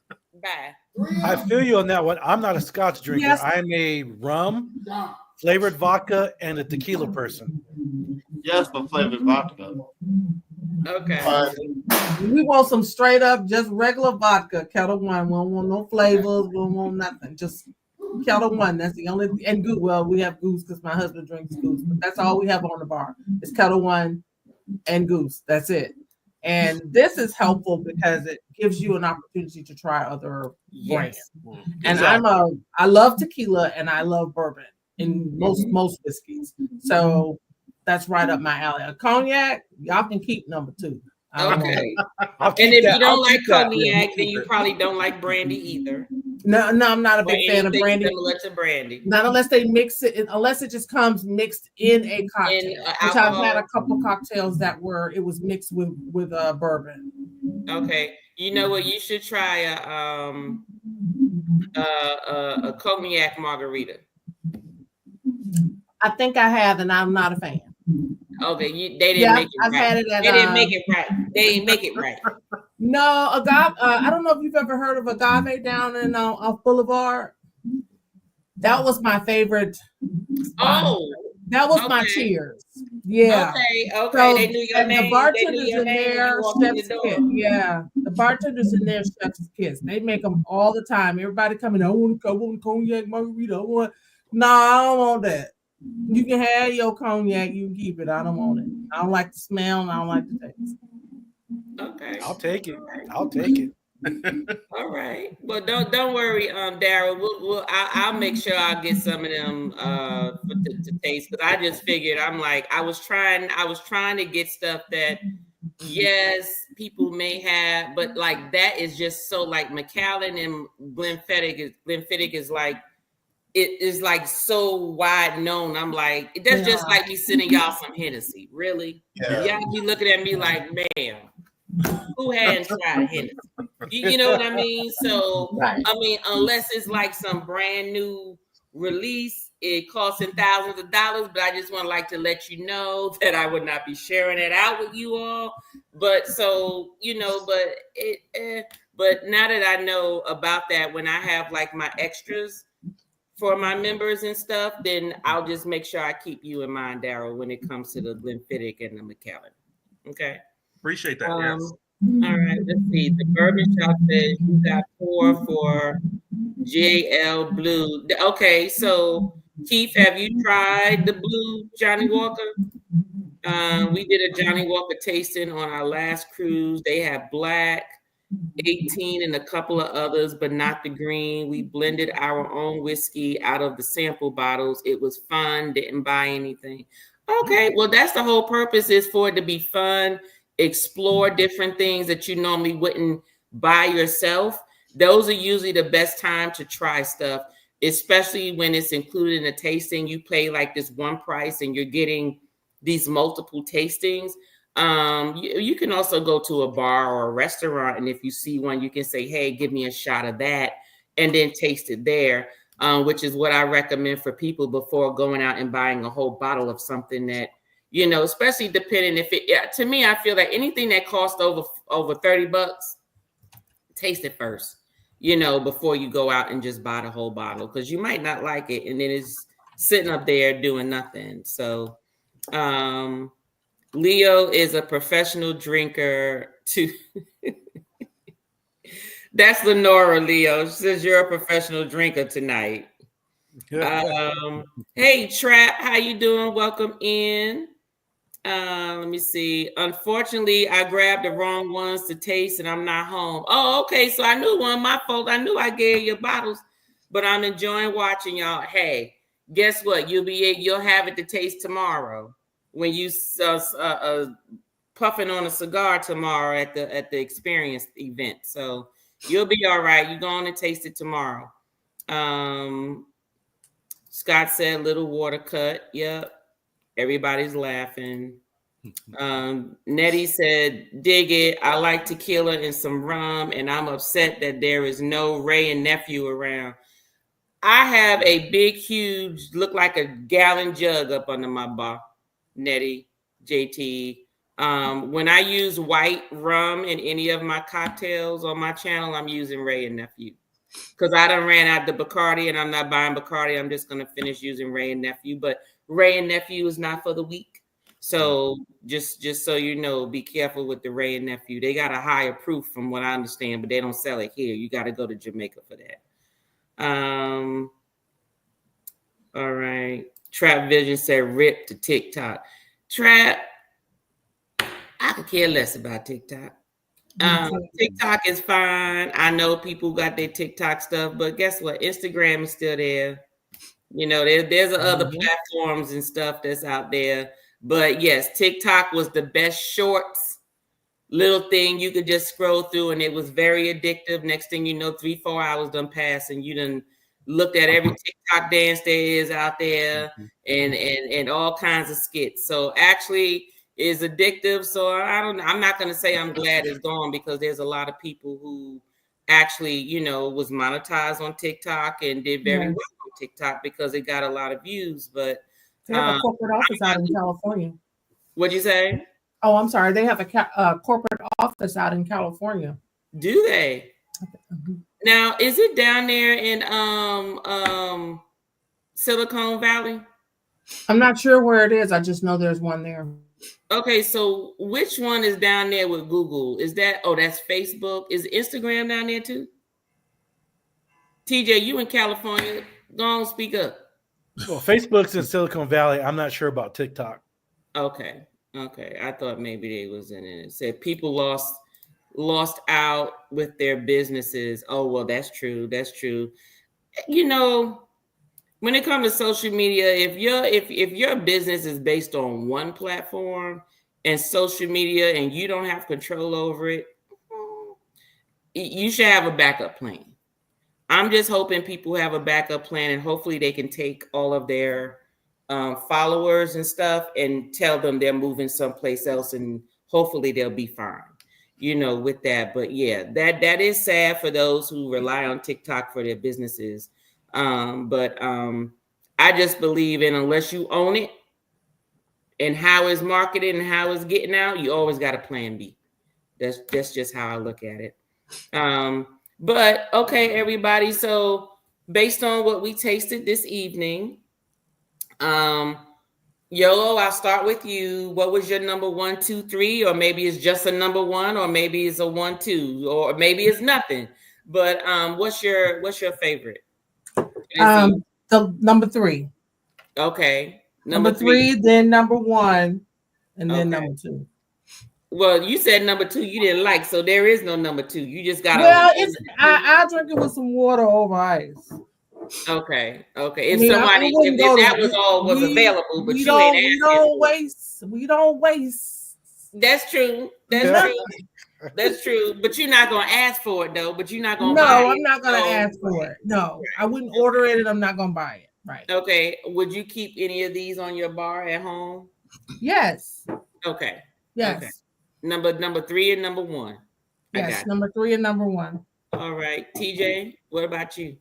Bye. 3M. I feel you on that one. I'm not a scotch drinker. Yes. I'm a rum, Gone. flavored vodka, and a tequila person. Yes, for flavored vodka. Okay. We want some straight up, just regular vodka, Kettle One. We don't want no flavors. We don't want nothing. Just Kettle One. That's the only. And Goose. Well, we have Goose because my husband drinks Goose, but that's all we have on the bar. It's Kettle One and Goose. That's it. And this is helpful because it gives you an opportunity to try other brands. Yes. And I love tequila and I love bourbon in most whiskeys. So that's right up my alley. A cognac, y'all can keep number 2. I don't want Okay. I'll keep And if that. you don't I'll like keep that. cognac, then you probably don't like brandy either. No, I'm not a Or big fan of anything brandy. similar to brandy. Not unless they mix it, unless it just comes mixed in a cocktail. In, which I've had alcohol. a couple cocktails that it was mixed with bourbon. Okay. You know what? You should try a cognac margarita. I think I have, and I'm not a fan. Okay, they didn't make it I've right. had it at. They didn't make it right. They didn't make it right. No, agave. I don't know if you've ever heard of agave down in off Boulevard. That was my favorite. spot. Oh, That was my okay. cheers. Yeah. okay. So, They knew your and name. the bartenders They knew your in name when there, you walked in the chef's door. kiss. Yeah, the bartenders in there, chef's kiss. They make them all the time. Everybody coming. I want cognac margarita. No, I don't want that. You can have your cognac. You can keep it. I don't want it. I don't like the smell and I don't like the taste. Okay. I'll take it. I'll take it. All right. Well, don't worry, Daryl. I'll make sure I get some of them to taste, because I just figured I was trying to get stuff that yes, people may have, but like that is just so like Macallan and Glenfiddich is like it is like so wide known. I'm like, that's just like me sending y'all some Hennessy. Really? Yeah. Y'all be looking at me like, man, who hadn't tried Hennessy? You know what I mean? So, Right. I mean, unless it's like some brand new release, it costing thousands of dollars, but I just want to like to let you know that I would not be sharing it out with you all. But so, you know, but now that I know about that, when I have like my extras for my members and stuff, then I'll just make sure I keep you in mind, Daryl, when it comes to the Glenfiddich and the Macallan. Okay. Appreciate that. Yes. All right, let's see. The Bourbon Shop says you got 4 for JL Blue. Okay, so Keith, have you tried the blue Johnny Walker? We did a Johnny Walker tasting on our last cruise. They have black, 18, and a couple of others, but not the green. We blended our own whiskey out of the sample bottles. It was fun. Didn't buy anything. Okay, well, that's the whole purpose, is for it to be fun. Explore different things that you normally wouldn't buy yourself. Those are usually the best time to try stuff, especially when it's included in a tasting. You pay like this one price and you're getting these multiple tastings. You can also go to a bar or a restaurant, and if you see one, you can say, hey, give me a shot of that, and then taste it there, which is what I recommend for people before going out and buying a whole bottle of something that, you know, especially depending if it, to me, I feel that anything that costs over $30, taste it first, you know, before you go out and just buy the whole bottle, because you might not like it, and then it's sitting up there doing nothing. So, Leo is a professional drinker too. That's Lenora. Leo, she says you're a professional drinker tonight. Hey Trap, how you doing? Welcome in. Let me see. Unfortunately, I grabbed the wrong ones to taste and I'm not home. Oh, okay. So I knew one. My fault. I knew I gave you bottles, but I'm enjoying watching y'all. Hey, guess what? You'll have it to taste tomorrow when you puffing on a cigar tomorrow at the experience event. So you'll be all right. You're going to taste it tomorrow. Scott said little water cut. Yep. Everybody's laughing. Nettie said, dig it. I like tequila and some rum, and I'm upset that there is no Ray and nephew around. I have a big, huge, look like a gallon jug up under my bar, Nettie, JT. When I use white rum in any of my cocktails on my channel, I'm using Ray and nephew. Because I done ran out the Bacardi and I'm not buying Bacardi. I'm just going to finish using Ray and nephew. But Ray and nephew is not for the weak. So just so you know, be careful with the Ray and nephew. They got a higher proof from what I understand, but they don't sell it here. You got to go to Jamaica for that. All right. Trap Vision said rip to TikTok. Trap, I could care less about TikTok. TikTok is fine. I know people got their TikTok stuff, but guess what? Instagram is still there. You know, there's other platforms and stuff that's out there. But yes, TikTok was the best shorts little thing you could just scroll through, and it was very addictive. Next thing you know, 3-4 hours done passed, and you done looked at every TikTok dance there is out there, and all kinds of skits. So actually, is addictive. So I'm not going to say I'm glad it's gone, because there's a lot of people who actually, you know, was monetized on TikTok and did very well on TikTok because it got a lot of views. But they have a corporate office out in California. What'd you say? Oh, I'm sorry. They have a corporate office out in California. Do they? Now, is it down there in Silicon Valley? I'm not sure where it is. I just know there's one there. Okay, so which one is down there with Google? Is that, that's Facebook? Is Instagram down there too? TJ, you in California. Go on, speak up. Well, Facebook's in Silicon Valley. I'm not sure about TikTok. Okay. I thought maybe they was in it. It said people lost out with their businesses. Oh, well, that's true. You know, when it comes to social media, if your business is based on one platform and social media and you don't have control over it, you should have a backup plan. I'm just hoping people have a backup plan, and hopefully they can take all of their followers and stuff and tell them they're moving someplace else, and hopefully they'll be fine, with that. But yeah, that is sad for those who rely on TikTok for their businesses. But I just believe in, unless you own it and how it's marketed and how it's getting out, you always got a plan B. That's just how I look at it. But okay, everybody. So based on what we tasted this evening, Yolo, I'll start with you. What was your number 1, 2, 3? Or maybe it's just a number 1, or maybe it's a 1, 2, or maybe it's nothing. But what's your favorite? The number 3. Okay. Number 3, then number 1, and then number 2. Well, you said number 2 you didn't like, so there is no number 2. You just got. Well, I drink it with some water over ice. Okay. If that was all was available, but you ain't asking. We don't waste. That's true. That's true. But you're not gonna ask for it though. But you're not gonna. No, buy it. I'm not gonna ask for it. No, I wouldn't order it, and I'm not gonna buy it. Right. Okay. Would you keep any of these on your bar at home? Yes. Okay. Yes. Okay. Number 3 and number 1. Yes, number 3 and number 1. All right, TJ. What about you?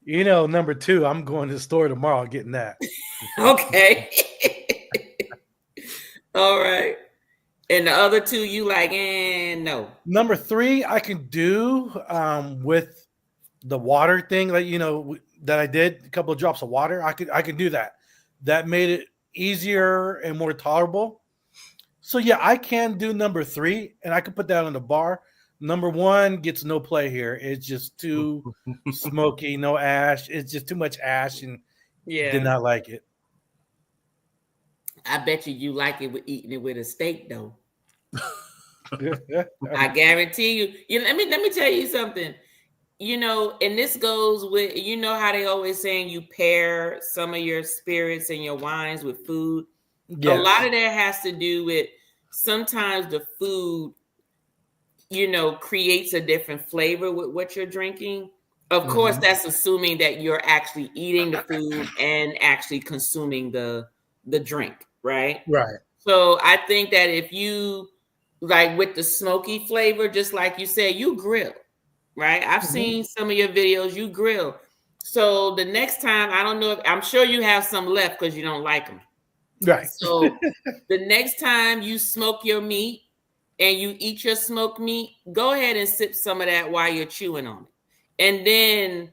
Number 2, I'm going to the store tomorrow getting that. Okay. All right. And the other 2 you like, no. Number 3, I can do with the water thing that I did, a couple of drops of water. I could do that. That made it easier and more tolerable. So yeah, I can do number 3, and I can put that on the bar. Number 1 gets no play here. It's just too smoky, no ash. It's just too much ash, and did not like it. I bet you like it with eating it with a steak, though. I guarantee you. Let me tell you something. And this goes with, how they always saying you pair some of your spirits and your wines with food. Yes. A lot of that has to do with sometimes the food, creates a different flavor with what you're drinking. Of course, that's assuming that you're actually eating the food and actually consuming the drink, right? Right. So I think that if you, like with the smoky flavor, just like you said, you grill, right? I've seen some of your videos, you grill. So the next time, I don't know, I'm sure you have some left because you don't like them. Right. So the next time you smoke your meat and you eat your smoked meat, go ahead and sip some of that while you're chewing on it. And then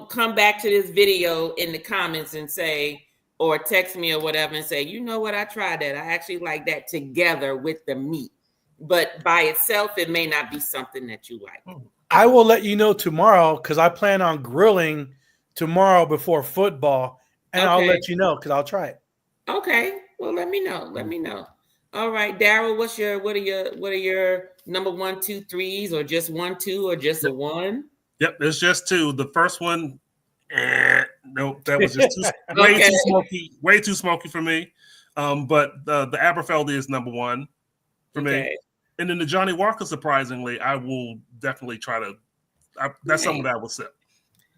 come back to this video in the comments and say, or text me or whatever and say, you know what, I tried that. I actually like that together with the meat. But by itself, it may not be something that you like. I will let you know tomorrow because I plan on grilling tomorrow before football, and I'll let you know because I'll try it. Okay. Well, let me know. All right, Daryl, what are your number 1, 2, 3s, or just 1, 2, or just a 1? Yep, it's just 2. The first one, nope, that was just too smoky, way too smoky for me. But the Aberfeldy is number 1 for me. And then the Johnny Walker, surprisingly, I will definitely try to. That's something that I will sip.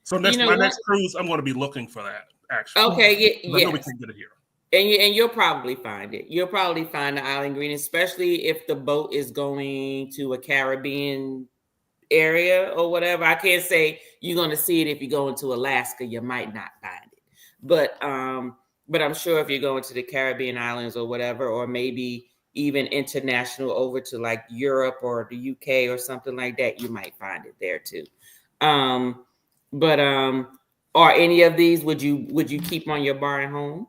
So next cruise, I'm going to be looking for that. Actually, okay, I know we can get it here. And you'll probably find it. You'll probably find the island green, especially if the boat is going to a Caribbean area or whatever. I can't say you're going to see it if you go into Alaska. You might not find it, but I'm sure if you're going to the Caribbean islands or whatever, or maybe even international over to like Europe or the UK or something like that, you might find it there too. But are any of these would you keep on your bar at home?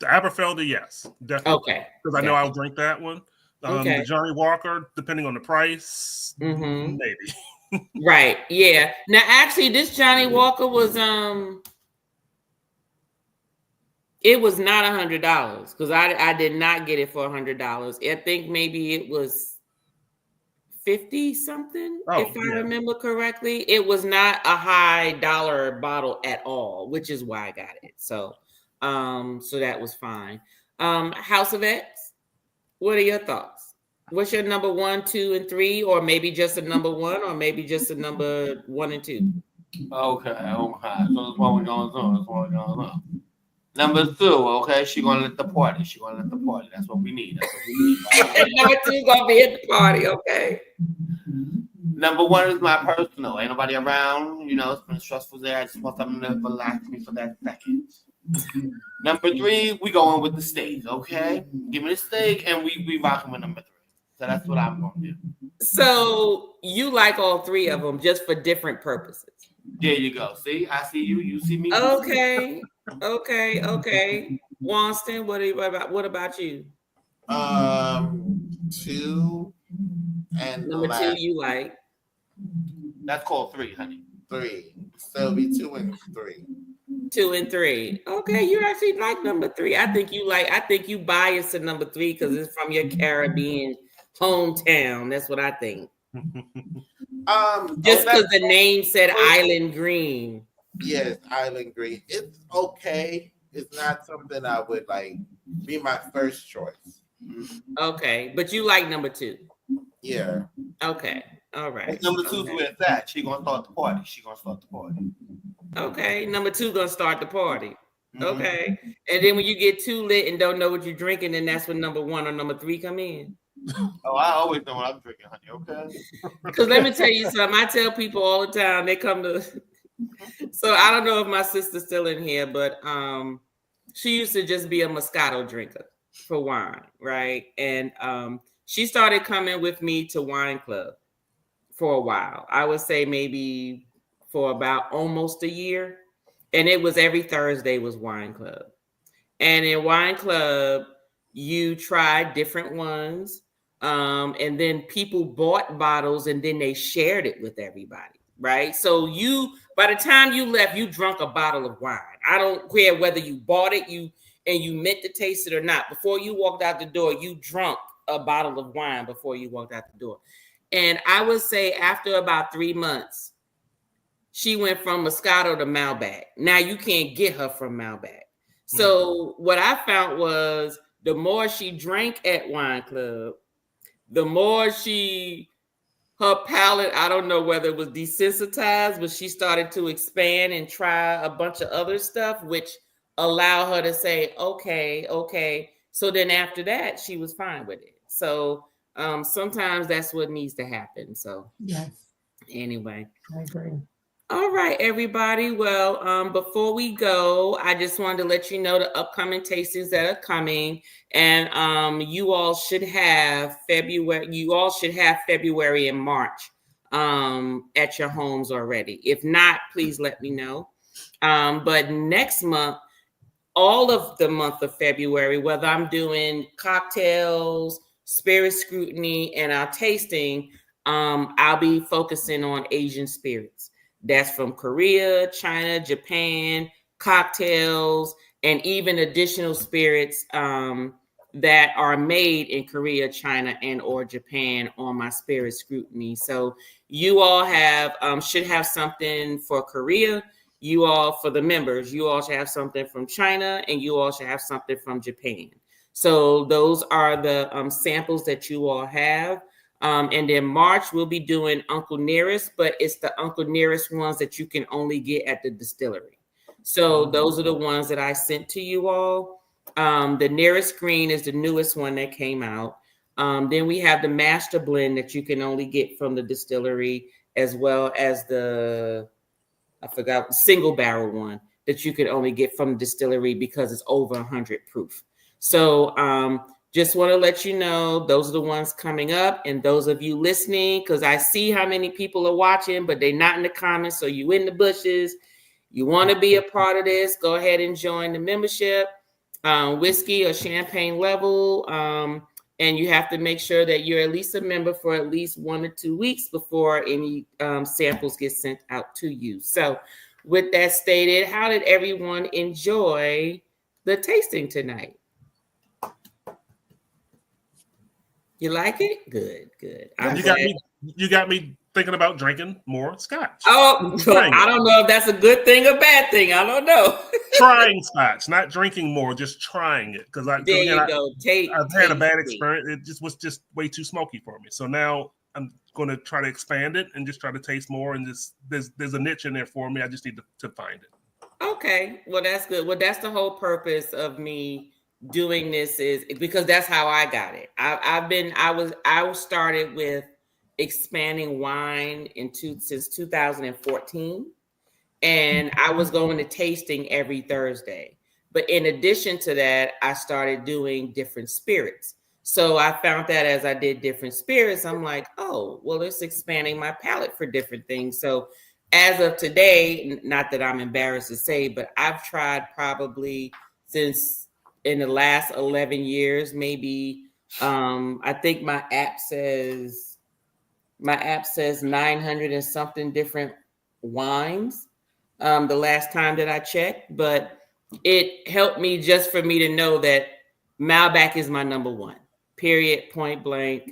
The Aberfeldy, yes, definitely. Okay. Because I know I'll drink that one. The Johnny Walker, depending on the price, maybe. Right. Yeah. Now, actually, this Johnny Walker was it was not $100 because I did not get it for $100. I think maybe it was 50 something, if I remember correctly. It was not a high dollar bottle at all, which is why I got it. So that was fine. House of X, what are your thoughts? What's your number 1, 2, and 3, or maybe just a number 1, or maybe just a number 1 and 2? Okay. So that's what we're gonna do. That's what we're gonna do. Number 2, okay, she gonna let the party. She gonna let the party. That's what we need. That's what we need. And number 2 gonna be at the party, okay? Number 1 is my personal. Ain't nobody around. You know, it's been stressful there. I just want something to relax me for that second. Number 3, we going with the steak, okay? Give me the steak, and we rocking with number 3. So that's what I'm gonna do. So you like all 3 of them just for different purposes. There you go. See, I see you. You see me. Okay. Wanston, what about you? 2 and Number 2 you like. That's called 3, honey. 3. So it'll be 2 and 3. 2 and 3. Okay, you actually like number 3. I think you biased to number 3 because it's from your Caribbean hometown. That's what I think. Just because the name said Island Green. Yes, Island Green. It's okay. It's not something I would like be my first choice. Okay, but you like number 2. Yeah. Okay. All right. Number 2's with that. She gonna start the party. Okay. Number 2 gonna start the party. Okay. And then when you get too lit and don't know what you're drinking, then that's when number 1 or number 3 come in. Oh, I always know what I'm drinking, honey. Okay. Because let me tell you something. I tell people all the time, they come to. So I don't know if my sister's still in here, but she used to just be a Moscato drinker for wine, right? And she started coming with me to wine club for a while. I would say maybe for about almost a year. And it was every Thursday was wine club. And in wine club, you tried different ones. And then people bought bottles and then they shared it with everybody, right? So by the time you left, you drunk a bottle of wine. I don't care whether you bought it, you meant to taste it or not. Before you walked out the door, you drunk a bottle of wine before you walked out the door. And I would say after about 3 months, she went from Moscato to Malbec. Now you can't get her from Malbec. So what I found was the more she drank at wine club, the more her palate, I don't know whether it was desensitized, but she started to expand and try a bunch of other stuff, which allowed her to say, okay. So then after that, she was fine with it. So sometimes that's what needs to happen. So Yes, anyway. I agree. All right, everybody. Well, before we go, I just wanted to let you know the upcoming tastings that are coming, and you all should have February. You all should have February and March at your homes already. If not, please let me know. But next month, all of the month of February, whether I'm doing cocktails, spirit scrutiny, and our tasting, I'll be focusing on Asian spirits. That's from Korea, China, Japan, cocktails, and even additional spirits that are made in Korea, China, and or Japan on my spirit scrutiny. So you all should have something for Korea. You all, for the members, you all should have something from China, and you all should have something from Japan. So those are the samples that you all have. And then March, we'll be doing Uncle Nearest, but it's the Uncle Nearest ones that you can only get at the distillery. So those are the ones that I sent to you all. The Nearest Green is the newest one that came out. Then we have the Master Blend that you can only get from the distillery, as well as the single barrel one that you can only get from the distillery because it's over 100 proof. So just want to let you know, those are the ones coming up. And those of you listening, because I see how many people are watching, but they're not in the comments. So you in the bushes, you want to be a part of this, go ahead and join the membership, whiskey or champagne level. And you have to make sure that you're at least a member for at least 1 or 2 weeks before any samples get sent out to you. So with that stated, how did everyone enjoy the tasting tonight? You like it? Good. You got me thinking about drinking more Scotch. Oh, I don't know if that's a good thing or bad thing. I don't know. Trying Scotch, not drinking more, just trying it. Because I've had a bad experience. It just was just way too smoky for me. So now I'm going to try to expand it and just try to taste more. And just there's a niche in there for me. I just need to find it. Okay, well that's good. Well, that's the whole purpose of me doing this, is because that's how I got it. I started with expanding wine since 2014, and I was going to tasting every Thursday. But in addition to that, I started doing different spirits. So I found that as I did different spirits, I'm like, oh, well, it's expanding my palate for different things. So as of today, not that I'm embarrassed to say, but I've tried probably since in the last 11 years, maybe, I think my app says 900 and something different wines the last time that I checked, but it helped me just for me to know that Malbec is my number one, period, point blank.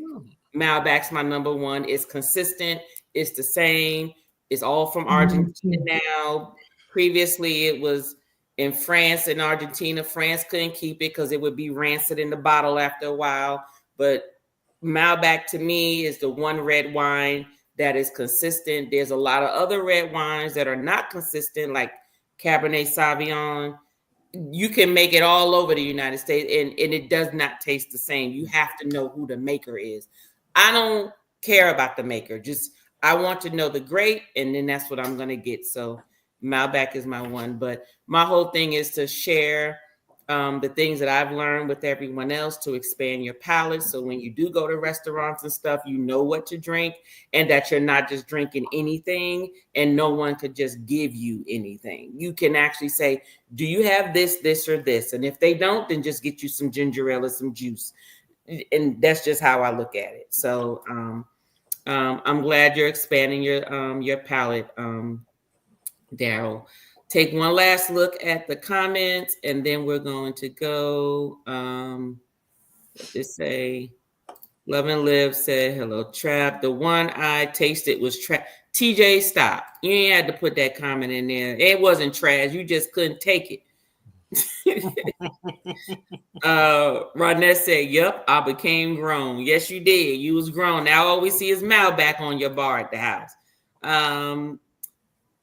Malbec's my number one. It's consistent. It's the same. It's all from Argentina now. Previously, it was in France and Argentina. France couldn't keep it because it would be rancid in the bottle after a while. But Malbec to me is the one red wine that is consistent. There's a lot of other red wines that are not consistent, like Cabernet Sauvignon. You can make it all over the United States, and it does not taste the same. You have to know who the maker is. I don't care about the maker. Just I want to know the grape, and then that's what I'm going to get. So Malbec is my one. But my whole thing is to share the things that I've learned with everyone else to expand your palate. So when you do go to restaurants and stuff, you know what to drink, and that you're not just drinking anything and no one could just give you anything. You can actually say, do you have this, this, or this? And if they don't, then just get you some ginger ale or some juice. And that's just how I look at it. So I'm glad you're expanding your palate, Daryl. Take one last look at the comments, and then we're going to go. Let's just say, Love and Live said, hello, Trap. The one I tasted was Trap. TJ, stop. You ain't had to put that comment in there. It wasn't trash. You just couldn't take it. Ronette said, yep, I became grown. Yes, you did. You was grown. Now all we see is Malbec on your bar at the house.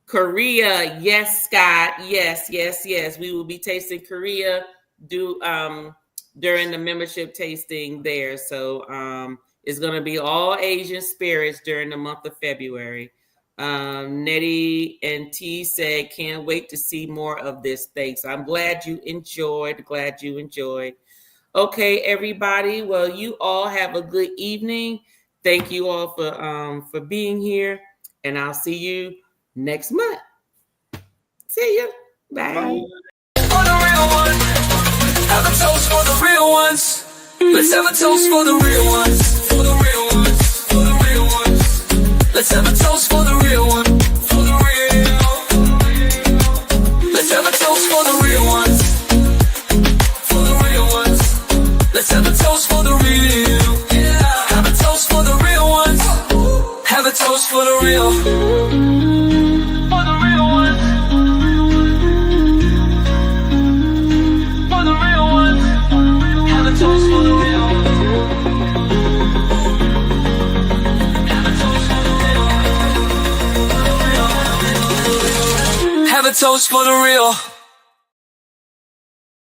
Korea, yes, Scott. Yes. We will be tasting Korea during the membership tasting there. So it's going to be all Asian spirits during the month of February. Nettie and T said, can't wait to see more of this. Thanks. I'm glad you enjoyed. Okay, everybody. Well, you all have a good evening. Thank you all for being here, and I'll see you next month. See you. Bye. For the real one, have a toast for the real ones. Let's have a toast for the real ones. For the real ones. For the real ones. Let's have a toast for the real one. For the real. Let's have a toast for the real ones. For the real ones. Let's have a toast for the real. Yeah. Have a toast for the real ones. Have a toast for the real. Have a toast for the real.